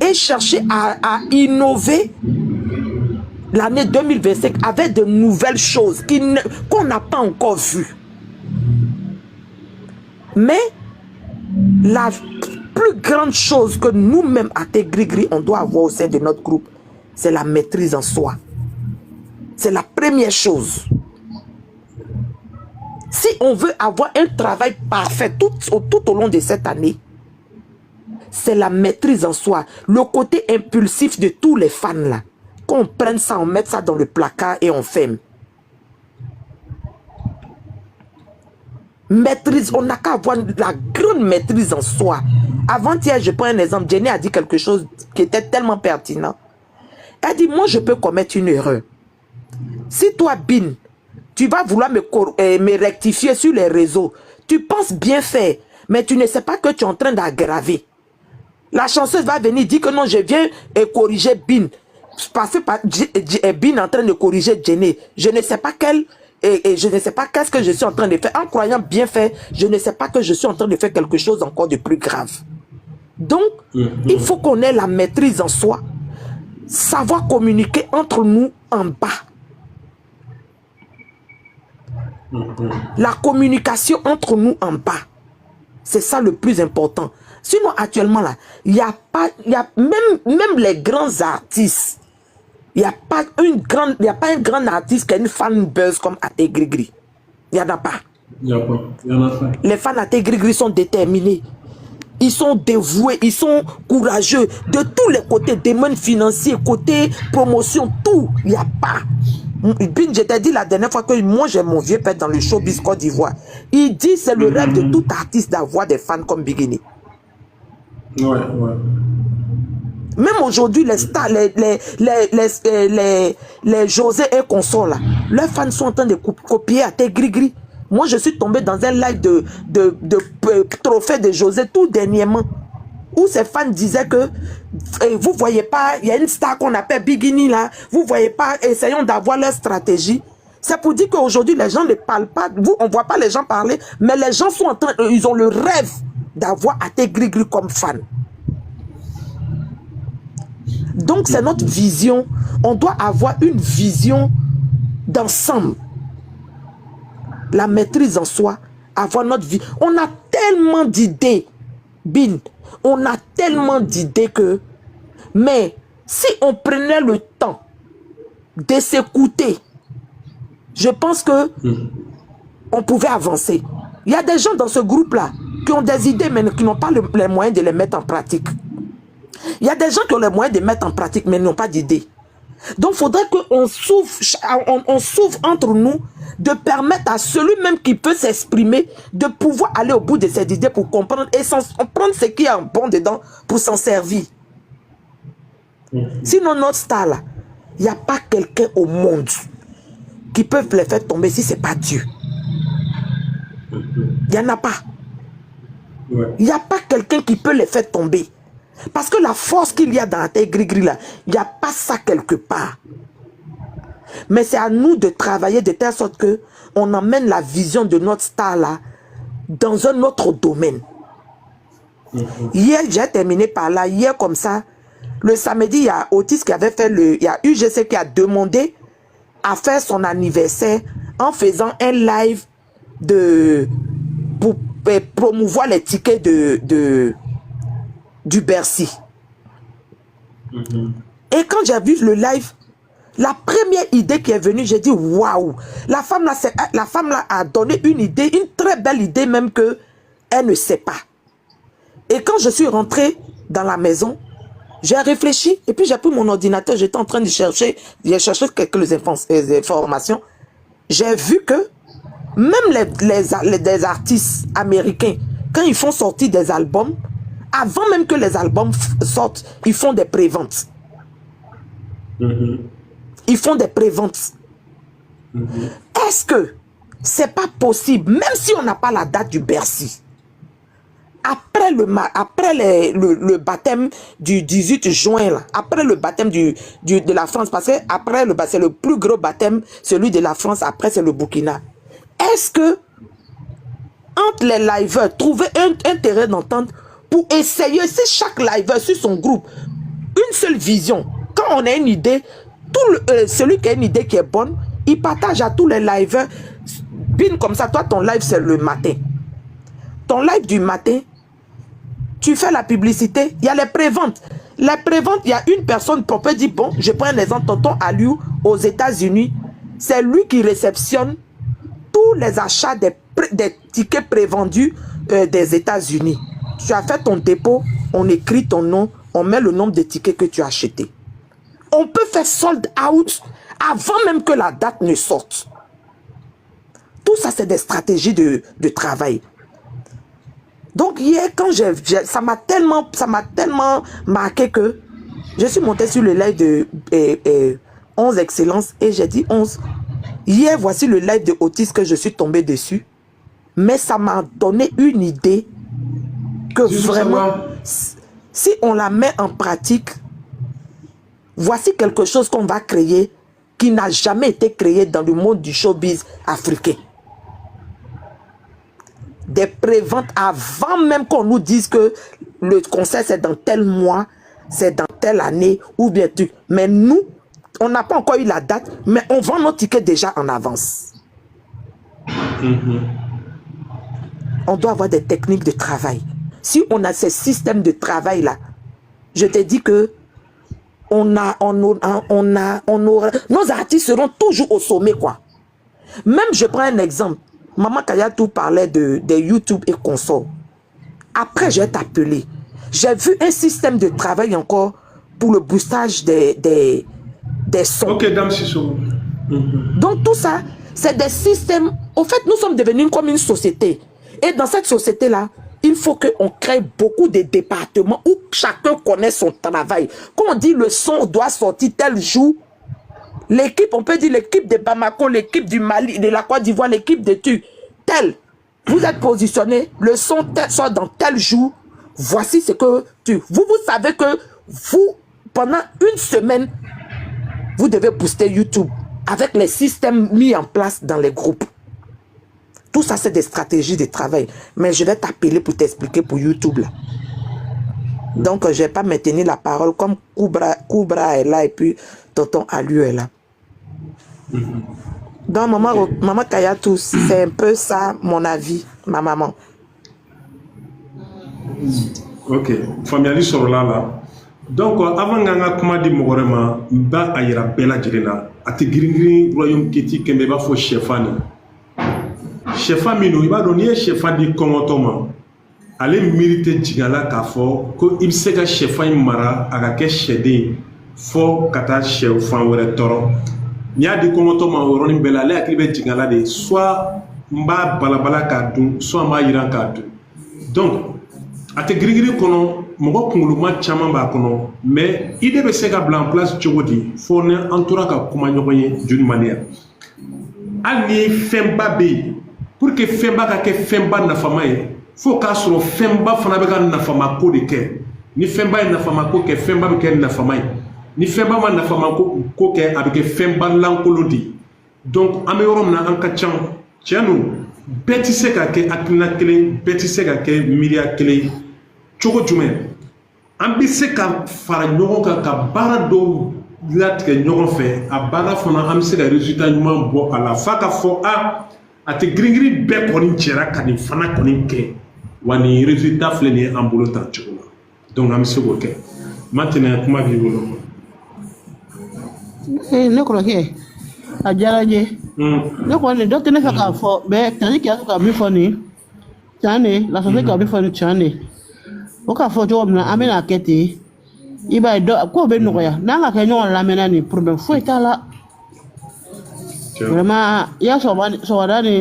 et chercher à innover l'année 2025 avec de nouvelles choses qu'on n'a pas encore vues. Mais la plus grande chose que nous-mêmes à Tégrigri, on doit avoir au sein de notre groupe, c'est la maîtrise en soi. C'est la première chose. Si on veut avoir un travail parfait tout au long de cette année, c'est la maîtrise en soi. Le côté impulsif de tous les fans là. Qu'on prenne ça, on mette ça dans le placard et on ferme. Maîtrise, on n'a qu'à avoir la grande maîtrise en soi. Avant-hier, je prends un exemple. Jenny a dit quelque chose qui était tellement pertinent. Elle dit, moi je peux commettre une erreur. Si toi, Bin, tu vas vouloir me rectifier sur les réseaux, tu penses bien faire, mais tu ne sais pas que tu es en train d'aggraver. La chanceuse va venir dire que non, je viens corriger Bin. Parce que Bin est en train de corriger Jenny. Je ne sais pas je ne sais pas qu'est-ce que je suis en train de faire. En croyant bien faire, je ne sais pas que je suis en train de faire quelque chose encore de plus grave. Donc, il faut qu'on ait la maîtrise en soi. Savoir communiquer entre nous en bas. La communication entre nous en bas. C'est ça le plus important. Sinon, actuellement, là, il n'y a pas, même les grands artistes, il n'y a pas un grand artiste qui a une fan buzz comme Atégrigri. Il n'y en a pas. Il n'y en a pas. Les fans Atégrigri sont déterminés. Ils sont dévoués, ils sont courageux. De tous les côtés, domaine financier, côté promotion, tout. Il n'y a pas. Bin, je t'ai dit la dernière fois que moi j'ai mon vieux père dans le showbiz Côte d'Ivoire. Il dit c'est le rêve de tout artiste d'avoir des fans comme Bigini. Ouais. Même aujourd'hui, les stars, les José et consorts là, leurs fans sont en train de copier Atégrigri. Moi, je suis tombé dans un live de trophée de José tout dernièrement, où ces fans disaient que vous voyez pas, il y a une star qu'on appelle Bigini là, vous voyez pas, essayons d'avoir leur stratégie. C'est pour dire qu'aujourd'hui, les gens ne parlent pas, on voit pas les gens parler, mais les gens sont en train, ils ont le rêve d'avoir Atégrigri comme fan. Donc, c'est notre vision. On doit avoir une vision d'ensemble. La maîtrise en soi, avoir notre vie. On a tellement d'idées, Bin. On a tellement d'idées que... Mais, si on prenait le temps de s'écouter, je pense que on pouvait avancer. Il y a des gens dans ce groupe-là qui ont des idées, mais qui n'ont pas les moyens de les mettre en pratique. Il y a des gens qui ont les moyens de mettre en pratique, mais n'ont pas d'idées. Donc, il faudrait qu'on s'ouvre entre nous, de permettre à celui même qui peut s'exprimer, de pouvoir aller au bout de ses idées pour comprendre et prendre ce qui est en bon dedans pour s'en servir. Sinon, notre star là, il n'y a pas quelqu'un au monde qui peut les faire tomber si ce n'est pas Dieu. Il n'y en a pas. Il n'y a pas quelqu'un qui peut les faire tomber. Parce que la force qu'il y a dans la Tégrigri là, il n'y a pas ça quelque part. Mais c'est à nous de travailler de telle sorte que on emmène la vision de notre star là dans un autre domaine. Hier, j'ai terminé par là. Hier, comme ça, Le samedi, il y a Otis qui avait fait il y a UGC qui a demandé à faire son anniversaire en faisant un live pour promouvoir les tickets du Bercy. Et quand j'ai vu le live, la première idée qui est venue, j'ai dit waouh, la femme là a donné une idée, une très belle idée même que elle ne sait pas. Et quand je suis rentrée dans la maison, j'ai réfléchi et puis j'ai pris mon ordinateur, j'étais en train de chercher, j'ai cherché quelques informations. J'ai vu que même les artistes américains, quand ils font sortir des albums, avant même que les albums sortent, ils font des préventes. Ils font des préventes. Est-ce que c'est pas possible, même si on n'a pas la date du Bercy, après le baptême du 18 juin, là, après le baptême de la France, parce que après c'est le plus gros baptême, celui de la France, après c'est le Burkina. Est-ce que entre les liveurs, trouver un terrain d'entente pour essayer, si chaque liveur sur son groupe, une seule vision, quand on a une idée, celui qui a une idée qui est bonne, il partage à tous les liveurs. Bin comme ça, toi ton live c'est le matin. Ton live du matin, tu fais la publicité, il y a les préventes. Les préventes, il y a une personne qui peut dire, bon, je prends un exemple, tonton Aliou aux États-Unis, c'est lui qui réceptionne tous les achats des tickets prévendus des États-Unis. Tu as fait ton dépôt, on écrit ton nom, on met le nombre de tickets que tu as achetés. On peut faire sold out avant même que la date ne sorte. Tout ça, c'est des stratégies de travail. Donc hier, quand ça m'a tellement marqué que je suis monté sur le live de 11 Excellences et j'ai dit 11. Hier, voici le live de Otis que je suis tombé dessus. Mais ça m'a donné une idée que vraiment, si on la met en pratique, voici quelque chose qu'on va créer qui n'a jamais été créé dans le monde du showbiz africain. Des préventes avant même qu'on nous dise que le concert c'est dans tel mois, c'est dans telle année ou bien tu. Mais nous, on n'a pas encore eu la date, mais on vend nos tickets déjà en avance. On doit avoir des techniques de travail. Si on a ces systèmes de travail là, je te dis que nos artistes seront toujours au sommet quoi. Même je prends un exemple. Maman Kayatou parlait de YouTube et consorts. Après, je vais t'appeler. J'ai vu un système de travail encore pour le boostage des sons. Ok, Dame Sissoko. Donc tout ça, c'est des systèmes. Au fait, nous sommes devenus comme une société. Et dans cette société-là, il faut qu'on crée beaucoup de départements où chacun connaît son travail. Quand on dit le son doit sortir tel jour, l'équipe, on peut dire l'équipe de Bamako, l'équipe du Mali, de la Côte d'Ivoire, l'équipe de tel. Vous êtes positionné, le son sort dans tel jour. Voici ce que vous savez que vous, pendant une semaine, vous devez booster YouTube avec les systèmes mis en place dans les groupes. Tout ça, c'est des stratégies de travail. Mais je vais t'appeler pour t'expliquer pour YouTube. Là. Donc, je ne vais pas maintenir la parole comme Koubra est là et puis tonton Aliou est là. Donc, maman Kayatou, c'est un peu ça, mon avis, ma maman. Ok, famille sur là. Donc, avant que kuma di mogorema, ba ayira bela jirena, ati giringiri royaume kiti kembe ba fo chefani. Chefami no iba do ni chefani komotoma. Ale mérite jigala ka fo ko ibsega chefani mara aga ke chede fo kata chefan wore toro. Ni adi komotoma woroni bela ale akribe jigala de soit mba balabala ka dun soit mba yiran ka dun. Donc ate girigiri kono mogo kunguluma chama ba kono mais ide be se ka bla en place chogodi fo ne entoura ka kuma nyogoye d'une manière ali femba be pour que femba ka ke femba na famaye faut ka soro femba fana be ka na fama ko de ke ni femba na fama ko ke femba be ke na famaye ni femba ma na fama ko ke abike femba lankolodi donc ameyorom na anka chan tienu beti se ka ke akina kele beti se ka ke milia kele chogo jume an bɛ se ka fara ɲɔgɔn kan ka baara dɔw latigɛ ɲɔgɔn fɛ a baara fana an bɛ se ka résultat ɲuman bɔ a la f'a ka fɔ a tɛ girin bɛɛ kɔni cɛra ka nin fana kɔni kɛ wa nin résultat filɛ nin ye an bolo tan cogo la donc an bɛ se k'o kɛ maintenant kuma b'i bolo. ne kɔrɔkɛ a diyara n ye ne kɔni dɔ tɛ ne fɛ k'a fɔ mɛ tani kɛ ka min fɔ nin tiɲɛ de la santé ka min fɔ nin tiɲɛ de o k'a fɔ cogo min na an bɛna kɛ ten i b'a ye dɔ ko bɛ nɔgɔya n'an ka kɛ ɲɔgɔn lamɛnna nin problème foyi t'a la vraiment i y'a sɔgɔmada ni